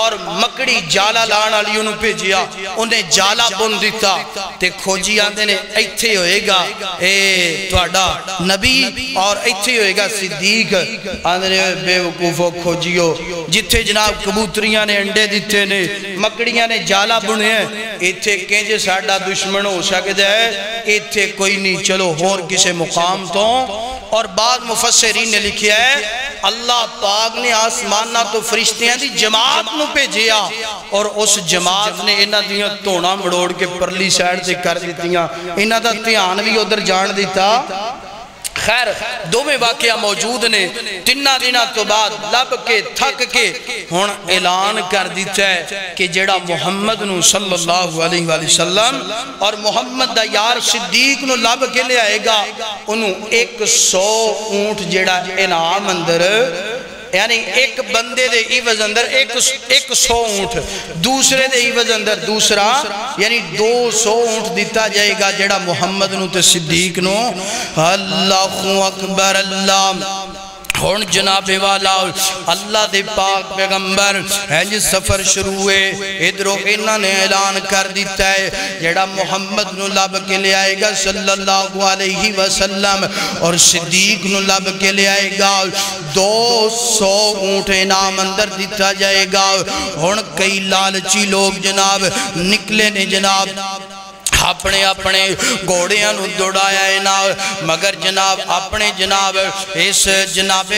اور مکڑی جالا لان علی انہوں پہ جیا انہیں جالا بن دیتا تے کھوجی آندے نے ایتھے ہوئے گا اے توڑا نبی اور ایتھے ہوئے گا صدیق آندے نے بے وقوفو کھوجیو جتھے جناب کبوتریاں نے انڈے دیتے نے مکڑیاں نے جالا بنے ہیں ایتھے کینجے ساڑھا دشمن ہو سکتا ہے ایتھے کوئی نہیں چلو اور کسے مقام تو اور بعد مفسرین نے لکھیا ہے اللہ پاک نے آسمانہ تو فرشتیاں دی جماعت نو پہ جیا اور اس جماعت نے انہاں دیاں تونا مڑوڑ کے پرلی سائڈ سے کر دیتیاں انہاں دا تیان بھی ادھر جان دیتا خیر دو میں واقعہ موجود نے تینہ دنہ تو بعد لب کے تھک کے ہون اعلان کر دیتا ہے کہ جیڑا محمد نو صلی اللہ علیہ وآلہ وسلم اور محمد دا یار صدیق نو لب کے لے آئے گا انہوں 100 اونٹ جیڑا انعام اندر یعنی ایک بندے دے عوض اندر 100 اونٹ دوسرے دے عوض اندر دوسرا یعنی 200 اونٹ دیتا جائے گا جیڑا محمد نو تے صدیق نو اللہ اکبر اللہ ہون جناب والا اللہ دے پاک پیغمبر ہے سفر شروع ہوئے ادھروں انہوں نے اعلان کر دیتا ہے جیڑا محمد نو لب کے لے آئے گا صلی اللہ علیہ وسلم اور صدیق نو لب کے لے آئے گا 200 اونٹ انعام اندر دیتا جائے گا ہون کئی لالچی لوگ جناب نکلے نے جناب اپنے اپنے گھوڑیاں نو دوڑایا ہے نا مگر جناب اپنے جناب اس جناب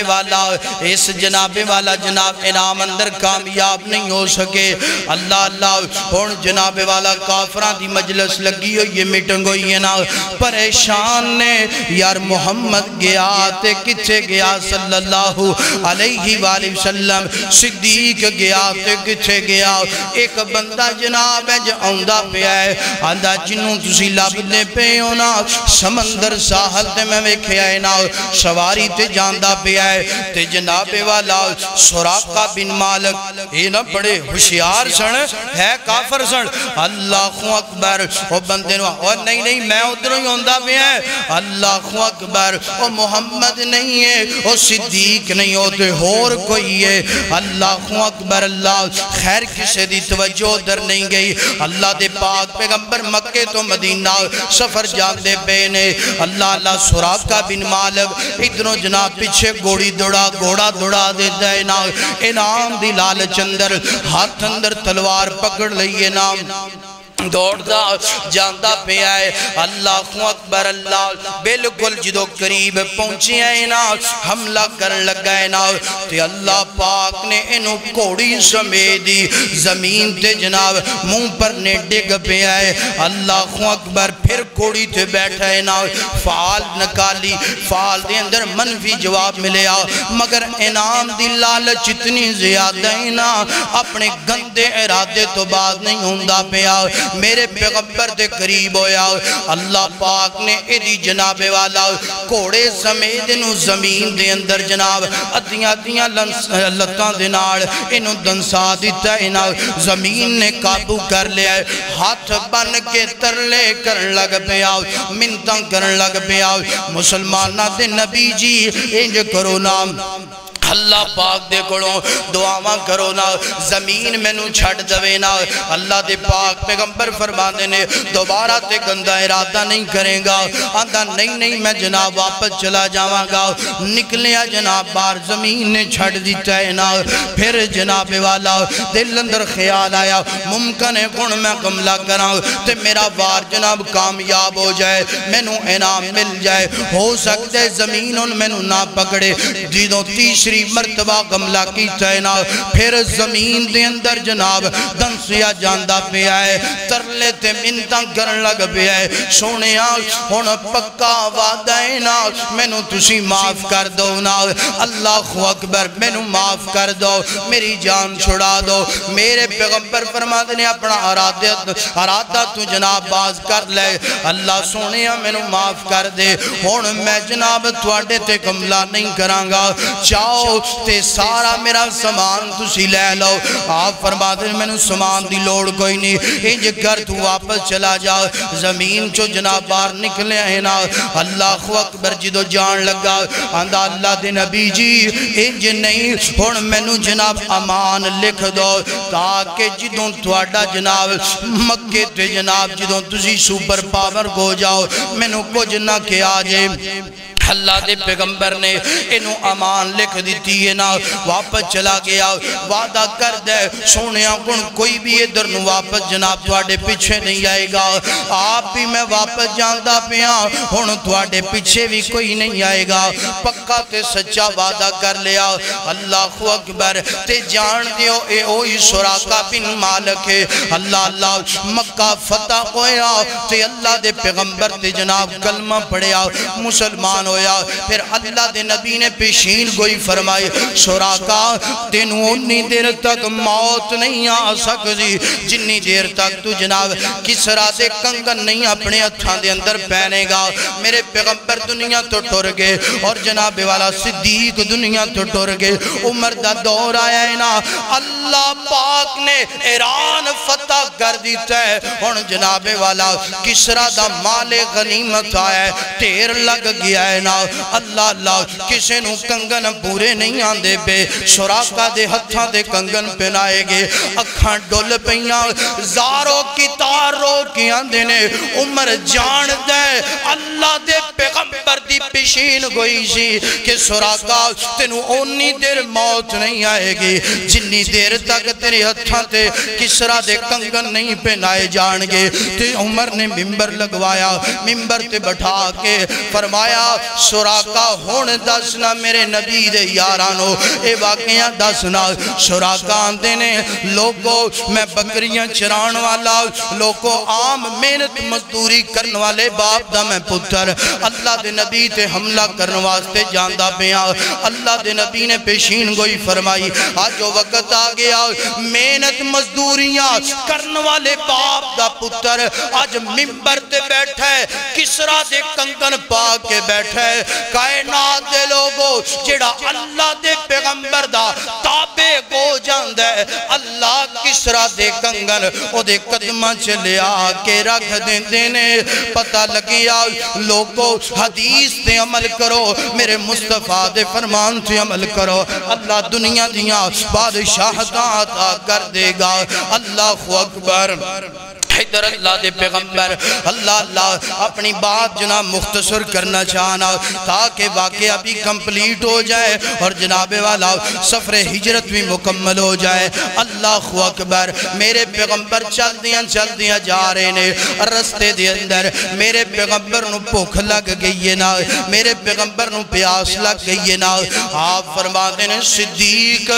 والا جناب انعام اندر کامیاب نہیں ہو سکے اللہ اللہ ہون جناب والا کافران دی مجلس لگی ہوئی میٹنگ ہوئی ہے نا پریشان نے یار محمد گیا تے کچھے گیا صلی اللہ علیہ وآلہ وسلم صدیق گیا تے کچھے گیا ایک بندہ جناب ہے جو اوندہ پہ آئے آندہ جنوں تسی لابدے پہ ہونا سمندر ساحل تے میں ویکھے آئے نا سواری تے جاندہ پہ آئے تے جناب والا سراقہ بن مالک یہ نا بڑے ہوشیار سن ہے کافر سن اللہ اکبر وہ بندے نو اور نہیں میں ادھروں ہی ہوندہ پہ آئے اللہ اکبر وہ محمد نہیں ہے وہ صدیق نہیں ہوتے اور کوئی ہے اللہ اکبر اللہ خیر کسے دی توجہ در نہیں گئی اللہ دے پاک پیغمبر مکہ تو مدینہ سفر جاندے بینے اللہ سراقہ بن مالک ادھروں جناب پیچھے گھوڑا دوڑا دیتا ہے نا انعام دی لالچ اندر ہاتھ اندر تلوار پکڑ لئیے نا دوڑدا جاندہ پہ آئے اللہ اکبر اللہ بلکل جدو قریب پہنچی آئے نا حملہ کر لگائے نا تے اللہ پاک نے انہوں کوڑی سمیدی زمین تے جناب منہ پر نے ڈگ پہ آئے اللہ اکبر پھر کوڑی تے بیٹھا ہے نا فعال نکالی فعال دے اندر منفی جواب ملے آ مگر انعام دی لالچ اتنی زیادہ ہے نا اپنے گندے ارادے تو بعد نہیں ہوندہ پہ آئے میرے پیغمبر دے قریب ہویا اللہ پاک نے ایدی جناب والا کوڑے سمیت انہوں زمین دے اندر جناب ادیاں لتاں دے نال انہوں دنسا دیتا انہوں زمین نے قابو کر لیا ہاتھ بن کے ترلے کرن لگ پہ آؤ منتاں کرن لگ پہ آؤ مسلمانہ دے نبی جی انج کرو نام اللہ پاک دے کڑوں دعاواں کرو نا زمین میں نو چھڑ دوے نا اللہ دے پاک پیغمبر فرمانے نے دوبارہ تے گندہ ارادہ نہیں کریں گا آندھا نہیں میں جناب واپس چلا جاواں گا نکلیا جناب بار زمین نے چھڑ دیتا ہے نا پھر جناب والا دل اندر خیال آیا ممکن ہے کون میں قملہ کراں تے میرا وار جناب کامیاب ہو جائے میں نو انعام مل جائے ہو سکتے زمین ان میں نو نہ پکڑے دیدوں تیسری مرتبہ غملہ کی تینا پھر زمین دے اندر جناب دنسیا جاندہ پہ آئے ترلے تے منتاں کرن لگ پہ آئے سونے ہون پکا وعدائنا میں نو تسی معاف کر دو نا اللہ اکبر میں نو معاف کر دو میری جان چھڑا دو میرے پیغمبر فرما دے نے اپنا ارادہ تو جناب باز کر لے اللہ سونے میں نو معاف کر دے ہون میں جناب تواڈے تے غملہ نہیں کرانگا چاہو تے سارا میرا سامان تسی لے لو آپ فرما دے میں نو سامان دی لوڑ کوئی نہیں انج کر تو واپس چلا جا زمین چو جناب بار نکلے ہیں نا اللہ اکبر جدو جان لگا آندھا اللہ دے نبی جی انج نہیں ہون میں نو جناب امان لکھ دو تاکہ جدوں تواڈا جناب مکے تے جناب جدوں تسی سوپر پاور کو جاؤ میں نو کچھ نہ کیا جے اللہ دے پیغمبر نے انہوں امان لکھ دیتی ہے نا واپس چلا گیا وعدہ کر دے سونیاں کن کوئی بھی ادھر نو واپس جناب تواڈے پیچھے نہیں آئے گا آپ بھی میں واپس جاندہ پیا ہون تواڈے پیچھے بھی کوئی نہیں آئے گا پکا تے سچا وعدہ کر لیا اللہ اکبر تے جان دیو اے اوہی سراقہ بن مالک ہے اللہ مکہ فتح ہویا تے اللہ دے پیغمبر تے جناب کلمہ پڑھیا مسلمان ہو ہویا پھر اللہ دے نبی نے پیشین گوئی فرمائی سراقہ تینوں انی دیر تک موت نہیں آ سکتی جنی دیر تک تو جناب کسرا دے کنگن نہیں اپنے ہتھاں دے اندر پہنے گا میرے پیغمبر دنیا تو ٹر گئے اور جناب والا صدیق دنیا تو ٹر گئے عمر دا دور آیا ہے نا اللہ پاک نے ایران فتح کر دیتا ہے اور جناب والا کسرا دا مال غنیمت آیا ہے تیر لگ گیا ہے نا اللہ اللہ کسے نو کنگن پورے نہیں آندے بے سراقہ دے ہتھاں دے کنگن پہنائے گے اکھاں ڈول پہیاں زاروں کی تاروں کی آندے نے عمر جان دے اللہ دے پیغمبر دی پیشین گوئی سی کہ سراقہ تینوں اونی دیر موت نہیں آئے گی جنی دیر تک تیرے ہتھاں تے کسرا دے کنگن نہیں پہنائے جان گے تے عمر نے ممبر لگوایا ممبر تے بٹھا کے فرمایا سراقہ ہون دسنا میرے نبی دے یارانو اے واقعہ دسنا سراقہ آندے نے لوگوں میں بکریاں چران والا لوگوں عام محنت مزدوری کرن والے باپ دا میں پتر اللہ دے نبی تے حملہ کرن واسطے جاندہ پیا اللہ دے نبی نے پیشین گوئی فرمائی آج جو وقت آ گیا محنت مزدوریاں کرن والے باپ دا پتر آج ممبر تے بیٹھا ہے کسرا دے کنگن پا کے بیٹھا ہے کائنات دے لوگوں جڑا اللہ دے پیغمبر دا تابے گو جاندہ ہے اللہ کسرا دے کنگن او دے قدمہ چلے آکے رکھ دینے پتہ لگیا لوگوں حدیث تے عمل کرو میرے مصطفیٰ دے فرمان تے عمل کرو اللہ دنیا دیاں بادشاہتاں عطا کر دے گا اللہ اکبر حیدر اللہ دے پیغمبر اللہ اللہ اپنی بات جناب مختصر کرنا چاہنا تاکہ واقعہ بھی کمپلیٹ ہو جائے اور جناب والا سفر ہجرت بھی مکمل ہو جائے اللہ اکبر میرے پیغمبر چل دیاں جا رہے نے رستے دے اندر میرے پیغمبر نو بھوک لگ گئی ہے نا میرے پیغمبر نو پیاس لگ گئی ہے نا آپ فرماتے ہیں صدیق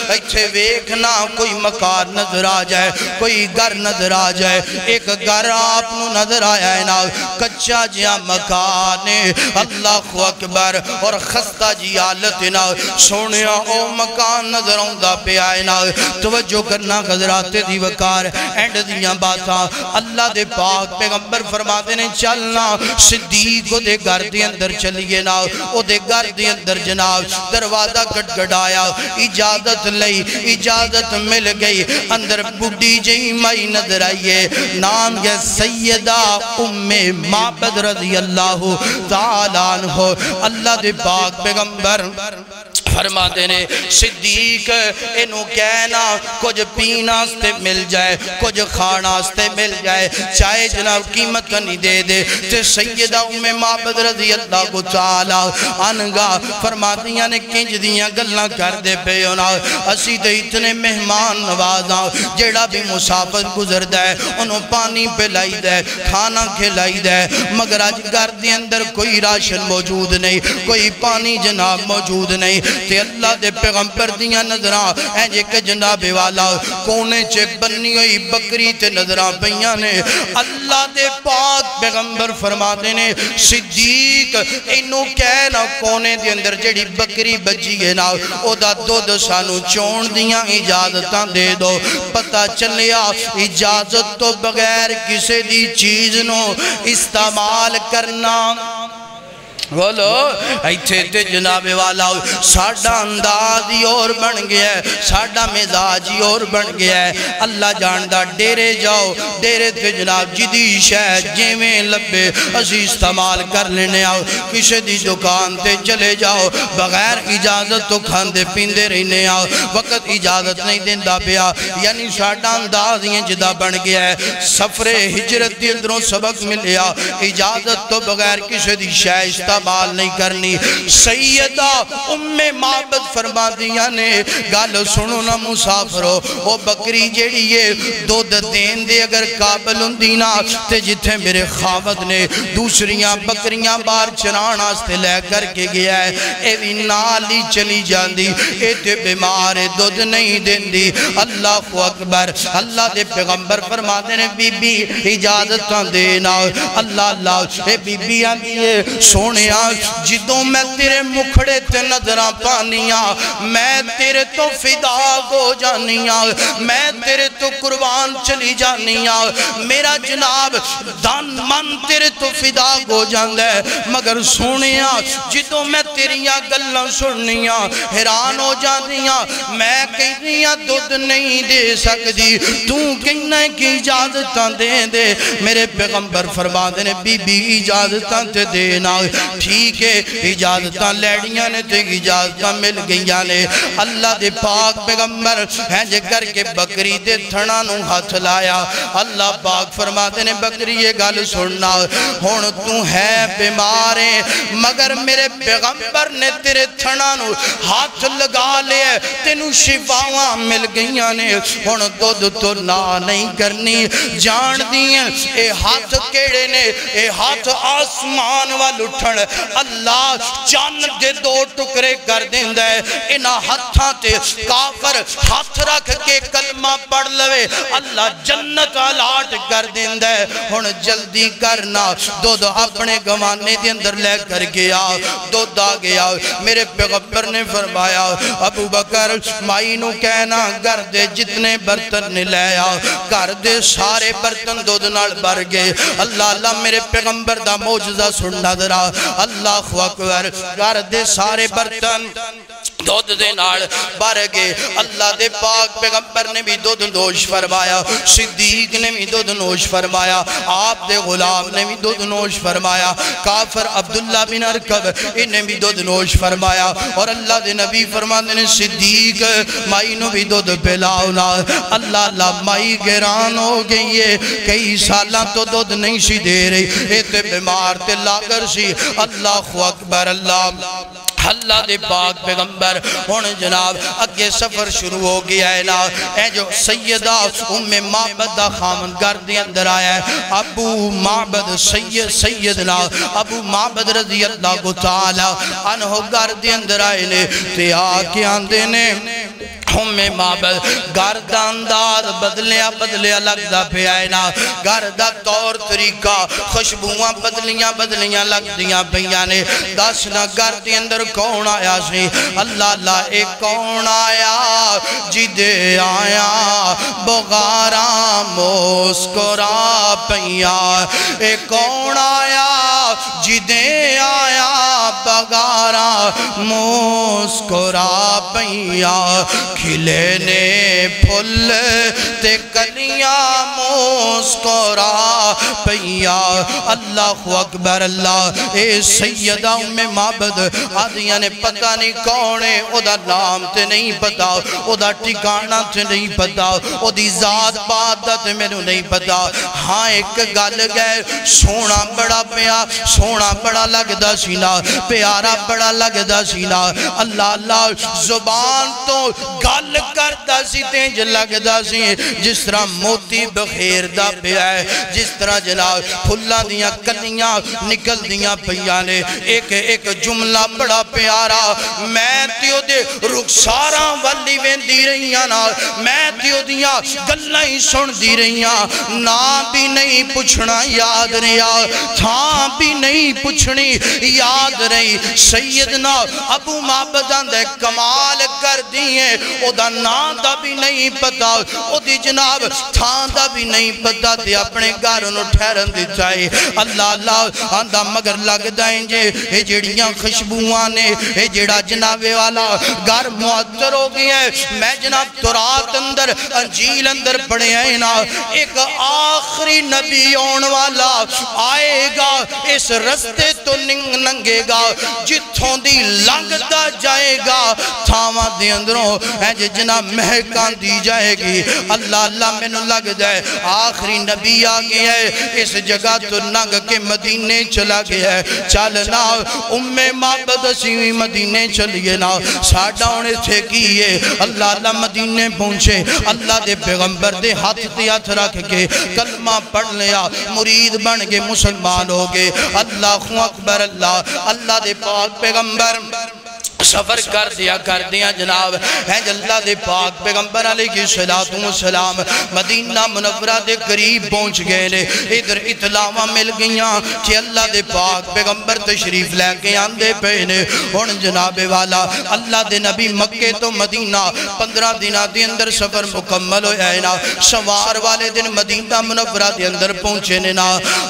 ایتھے ویکھنا کوئی مکان نظر آ جائے کوئی گھر نظر آ جائے ایک گھر آپ نو نظر آیا ہے نا کچا جیا مکان اللہ اکبر اور خستہ جی آلت نا سونیا او مکان نظر آؤں پہ آئے نا توجہ کرنا حضرات دی وقار اینڈ دیاں باتا اللہ دے پاک پیغمبر فرماتے نے چلنا صدیق دے گھر دے اندر چلیے نا او دے گھر دے اندر جناب دروازہ گٹ گڑایا اجازت لئی اجازت مل گئی اندر بڑی جئی مائی نظر آئیے نام ہے سیدہ ام معبد رضی اللہ تعالیٰ عنہ اللہ دے پاک پیغمبر فرماتے نے صدیق انہوں کہنا کچھ پینا ستے مل جائے کچھ کھانا ستے مل جائے چاہے جناب قیمت نہیں دے دے تے سیدہ ام معبد رضی اللہ تعالیٰ عنہ فرماتیاں نے کنج دیاں گلنا کر دے پہ ہونا اسی تے اتنے مہمان نوازاں جیڑا بھی مسافر گزر دے انہوں پانی پہ لائی دے کھانا کھلائی دے مگر آج گھر دے اندر کوئی راشن موجود نہیں کوئی پانی جناب موجود نہیں تے اللہ دے پیغمبر دیاں نظران اینجے کہ جناب والا کونے چے بنی ہوئی بکری تے نظران پہیاں نے اللہ دے پاک پیغمبر فرماتے نے صدیق انہوں کہنا کونے دے اندر جڑی بکری بجی ہے نا او دا دو سانو چون دیاں اجازتاں دے دو پتہ چلیا اجازت تو بغیر کسے دی چیز نو استعمال کرنا بولو ایتھے تے جناب والا ساڑھا اندازی اور بن گیا ہے ساڑھا مزاجی اور بن گیا ہے اللہ جاندہ ڈیرے جاؤ ڈیرے تے جناب جدی شاید جیویں لبے اسی استعمال کر لینے آؤ کسی دی دکان تے چلے جاؤ بغیر اجازت تو کھاندے پیندے رہنے آؤ وقت اجازت نہیں دیندہ پیا یعنی ساڑھا اندازی جدا بن گیا ہے سفر ہجرت دی اندروں سبق ملیا اجازت تو بغیر کسی دی شاید استعمال نہیں کرنی سیدہ ام معبد فرما دیا نے گال سنو نا مسافرو وہ بکری جیڑی یہ دودھ دین دے اگر قابل اندینا تے جتھے میرے خامد نے دوسریاں بکریاں بار چرانا ستے لے کر کے گیا ہے اے بھی نالی چلی جاندی اے تے بیمار دودھ نہیں دین دی اللہ اکبر اللہ دے پیغمبر فرما دینے بی بی اجازتاں دینا اللہ اللہ اے بی بی آندی ہے سونے سونیا جدوں میں تیرے مکھڑے تے نظراں پانیاں میں تیرے تو فدا ہو جانیاں میں تیرے تو قربان چلی جانیاں میرا جناب دن من تیرے تو فدا ہو جاندے مگر سونیا جدوں میں تیریاں گلاں سننیاں حیران ہو جانیاں میں کہنیاں دودھ نہیں دے سکتی تو کہنا کی اجازتاں دے دے میرے پیغمبر فرما دے بی بی اجازتاں تے دینا ٹھیک ہے اجازتاں لیڑیاں نے تے اجازتاں مل گئیاں نے اللہ دے پاک پیغمبر ہیں جے کر کے بکری دے تھڑا نو ہاتھ لایا اللہ پاک فرما دے بکری یہ گل سننا ہون تو ہے بیمارے مگر میرے پیغمبر نے تیرے تھڑا نو ہاتھ لگا لے تینو شفاواں مل گئیاں نے ہون دودھ تو نہ نہیں کرنی جان دیئے اے ہاتھ کیڑے نے اے ہاتھ آسمان وال اٹھن اللہ چاند دے دو ٹکرے کر دیں دے انہا ہاتھاں تے کافر ہاتھ رکھ کے کلمہ پڑھ لوے اللہ جنت آلاٹ کر دیں دے ہن جلدی کرنا دودھ اپنے گوانے دے اندر لے کر گیا دودھ آ گیا میرے پیغمبر نے فرمایا ابو بکر مائی نو کہنا گھر دے جتنے برتن نے لیا گھر دے سارے برتن دودھ نال بھر گئے اللہ اللہ میرے پیغمبر دا معجزہ سننا درا اللہ اکبر گھر دے سارے برتن دودھ دے نال بھر گئے اللہ دے پاک پیغمبر نے بھی دودھ نوش فرمایا صدیق نے بھی دودھ نوش فرمایا آپ دے غلام نے بھی دودھ نوش فرمایا کافر عبداللہ بن ارکب انہیں بھی دودھ نوش فرمایا اور اللہ دے نبی فرمانے نے صدیق مائی نو بھی دودھ پلاؤنا اللہ اللہ مائی گران ہو گئی ہے کئی سالاں تو دودھ نہیں سی دے رہی اے تے بیمار تے لاغر سی اللہ اکبر اللہ دے پاک پیغمبر ہون جناب اگے سفر شروع ہو گیا ہے نا اے جو سیدہ معبد دا خامن گھر دے اندر آیا ہے ابو معبد سیدنا ابو معبد رضی اللہ تعالی عنہ گھر دے اندر آئے نے تے آکے آندے نے معبد گھر دا انداز بدلیا لگدا پہ آئے نا گھر دا طور طریقہ خوشبوواں بدلیاں لگدیاں پیاں نے دسنا گھر دے اندر کون آیا سی اللہ اللہ ایک کون آیا جدے آیا بغاراں مسکرا پیاں ایک کون آیا جدے آیا بغاراں مسکرا پیاں کھلے نے پھل تے کلیاں مسکرا پیاں اللہ اکبر اللہ اے سیدہ معبد آدھیاں نے پتہ نہیں کونے او دا نام تے نہیں پتا او دا ٹھکانہ تے نہیں پتا او دی ذات بادت میں نہیں پتا ہاں ایک گل گئے سونا بڑا پیا سونا بڑا لگدا سینا پیارا بڑا لگدا سینا اللہ اللہ زبان تو گل کرتا سی تینج لگدا سی جس طرح موتی بخیر دا پیا ہے جس طرح جناب پھلاں دیاں کلیاں نکل دیاں پیانے ایک جملہ بڑا پیارا میں تیو دے رخساراں والی ویندی رہیاں نا میں تیو دیاں گلیں ہی سن دی رہیاں نا بھی نہیں پوچھنا یاد رہیا تھا بھی نہیں پوچھنی یاد رہی سیدنا ابو معبدان دے کمال کر دیئے او دا نام دا بھی نہیں پتا او دی جناب تھان دا بھی نہیں پتا تے اپنے گارنوں ٹھہرن دی چاہے اللہ اللہ آندہ مگر لگ دائیں جے اے جڑیاں خوشبووانے اے جڑا جنابے والا گار معطر ہو گئی ہے میں جناب تورات اندر انجیل اندر پڑھے ہیں نا ایک آخری نبی اون والا آئے گا اس رستے تو ننگے گا جتھوں دی لنگ دا جائے گا تھاواں دے اندروں ہے جناب مہکان دی جائے گی اللہ اللہ میں نو لگ جائے آخری نبی آگے ہے اس جگہ تو ننگ کے مدینے چلا گیا ہے چلنا معبد سیوی مدینے چلیے نا ساڑھاؤنے تھے کیے اللہ اللہ مدینے پہنچے اللہ دے پیغمبر دے ہاتھ تیات رکھ کے کلمہ پڑھ لیا مرید بن گے مسلمان ہو گے اللہ اکبر اللہ اللہ دے پاک پیغمبر سفر کر دیا جناب ہے اللہ دے پاک پیغمبر علیہ السلام مدینہ منورہ دے قریب پہنچ گئے نے ادھر اطلاعاں مل گئیاں کہ اللہ دے پاک پیغمبر تشریف لے کے آندے پہنے ہن جناب والا اللہ دے نبی مکے تو مدینہ 15 دنہ دے اندر سفر مکمل ہو جائے نا سوار والے دن مدینہ منورہ دے اندر پہنچے نے نا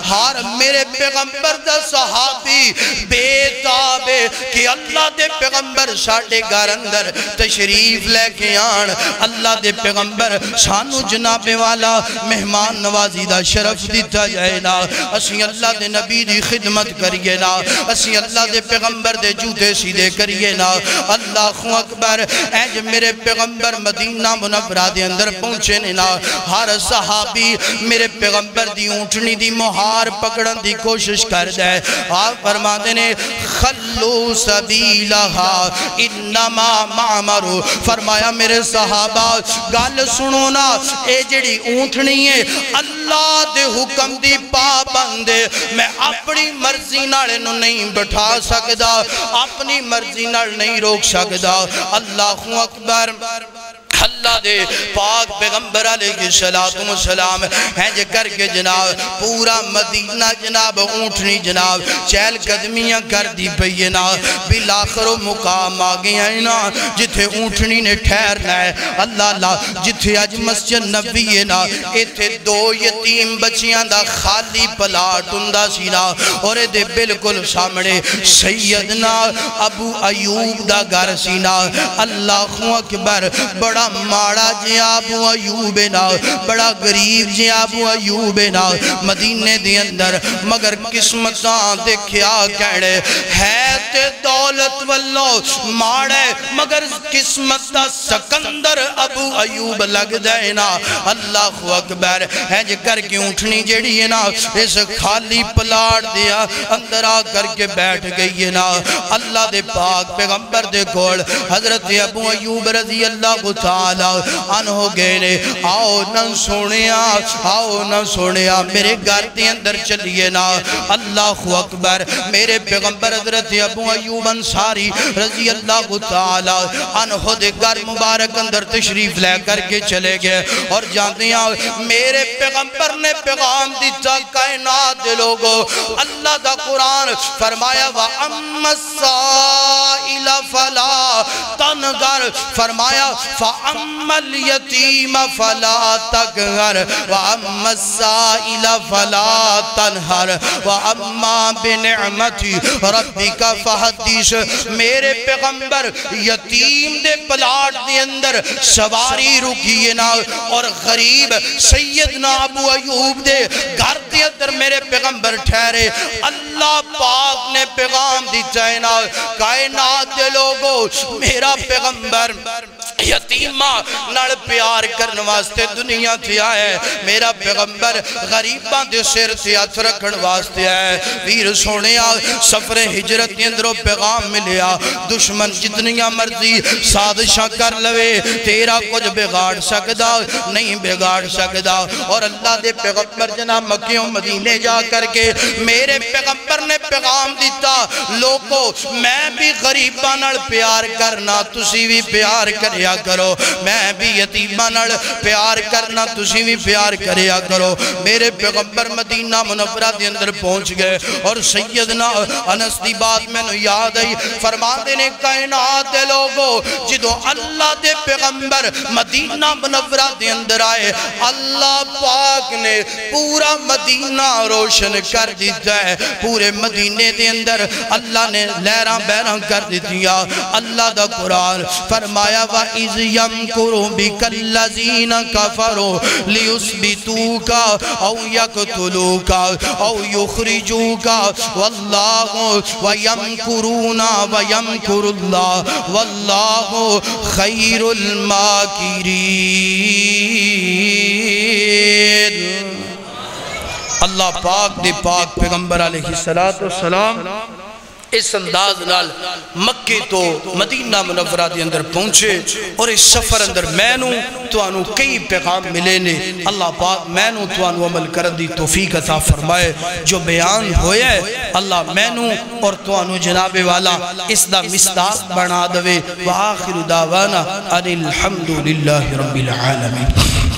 ہار میرے پیغمبر دا صحابی بے تابے کہ اللہ دے پیغمبر ساڑھے گھر اندر تشریف لے کے آن اللہ دے پیغمبر سانو جناب والا مہمان نوازی دا شرف دیتا جائے نا اسی اللہ دے نبی دی خدمت کریے نا اسی اللہ دے پیغمبر دے جوتے سیدھے کریے نا اللہ اکبر اے میرے پیغمبر مدینہ منورہ دے اندر پہنچے نا ہر صحابی میرے پیغمبر دی اونٹنی دی مہار پکڑن دی کوشش کر دے آپ فرما دینے خلو سبیلہا انما معمرو فرمایا میرے صحابہ گال سنو نا اے جڑی اونٹنی ہے اللہ دے حکم دی پابندے میں اپنی مرضی نال نہیں بٹھا سکدا اپنی مرضی نال نہیں روک سکدا اللہ اکبر اللہ دے پاک پیغمبر علیہ السلام ہیں جے کر کے جناب پورا مدینہ جناب اونٹنی جناب چہل قدمیاں کر دی پینا بالآخر مقام آگے ہیں نا جتھے اونٹنی نے ٹھہرنا ہے اللہ اللہ جتھے آج مسجد نبی ہے نا ایتھے 2 یتیم بچیاں دا خالی پلاٹ اندہ سینا اور دے بالکل سامنے سیدنا ابو ایوب دا گھر سینا اللہ اکبر بڑا ماڑا جی ابو ایوب نا بڑا غریب جی ابو ایوب نا مدینے دے اندر مگر قسمتاں دیکھیا کہڑے ہے تے دولت واللو ماڑے مگر قسمت دا سکندر ابو ایوب لگ دے نا اللہ اکبر ہے جے کر کے اونٹنی جڑی ہے نا اس خالی پلاٹ دیا اندر آ کر کے بیٹھ گئی ہے نا اللہ دے پاک پیغمبر دے کول حضرت ابو ایوب رضی اللہ تعالی عنہ گئے نے آؤ نہ سونیا میرے گھر دے اندر چلیے نا اللہ اکبر میرے پیغمبر حضرت ابو ایوب انصاری رضی اللہ تعالی عنہ دے گھر مبارک اندر تشریف لے کر کے چلے گئے اور جانتے ہیں میرے پیغمبر نے پیغام دیتا کائنات دے لوگو اللہ دا قرآن فرمایا وَأَمَّا السَّائِلَ فَلَا تَنْغَرْ فرمایا فَأَمَّا الْيَتِيمَ فَلَا تَقْهَرْ وَأَمَّا السَّائِلَ فَلَا تَنْهَرْ وَأَمَّا بِنِعْمَتِ رَبِّكَ فَحَدِّثْ میرے پیغمبر یتیم دے پلاٹ دے اندر سواری رکیے نا اور غریب سیدنا ابو ایوب دے گھر دے اندر میرے پیغمبر ٹھہرے اللہ پاک نے پیغام دی چاہنا کائنات دے لوگو میرا پیغمبر یتیمہ نڑ پیار کرنے واسطے دنیا تھی آئے میرا پیغمبر غریباں دے سر سے ہاتھ رکھن واسطے آئے ویر سونیا سفر ہجرت کے اندروں پیغام ملیا دشمن جتنیاں مرضی سازشاں کر لوے تیرا کچھ بگاڑ سکدا نہیں بگاڑ سکدا اور اللہ دے پیغمبر جناب مکیوں مدینے جا کر کے میرے پیغمبر نے پیغام دیتا لوگو میں بھی غریباں نڑ پیار کرنا تسی بھی پیار کریا کرو میں بھی یتیمہ نڑ پیار کرنا تسی بھی پیار کریا کرو میرے پیغمبر مدینہ منورہ دے اندر پہنچ گئے اور سیدنا انس دی بات میں نو یاد آئی فرما دینے کائنات دے لوگو جدو اللہ دے پیغمبر مدینہ منورہ دے اندر آئے اللہ پاک نے پورا مدینہ روشن کر دیتا ہے پورے مدینے دے اندر اللہ نے لہراں بہراں کر دیا اللہ دا قرآن فرمایا وَإِذْ يَمْكُرُ بِكَ الَّذِينَ كَفَرُوا لِيُثْبِتُوكَ أَوْ يَقْتُلُوكَ أَوْ يُخْرِجُوكَ وَاللَّهُ وَيَمْكُرُونَ وَيَمْكُرُ اللَّهُ وَاللَّهُ خَيْرُ الْمَاكِرِينَ اللہ پاک دے پاک پیغمبر علیہ السلام اس انداز نال مکے تو مدینہ منورہ دے اندر پہنچے اور اس سفر اندر میں نوں توانوں کئی پیغام ملے نے اللہ پاک میں نوں توانوں عمل کرن دی توفیق عطا فرمائے جو بیان ہویا ہے اللہ میں نوں اور توانوں جناب والا اس دا مصداق بنا دوے وآخر دعوانا ان الحمدللہ رب العالمین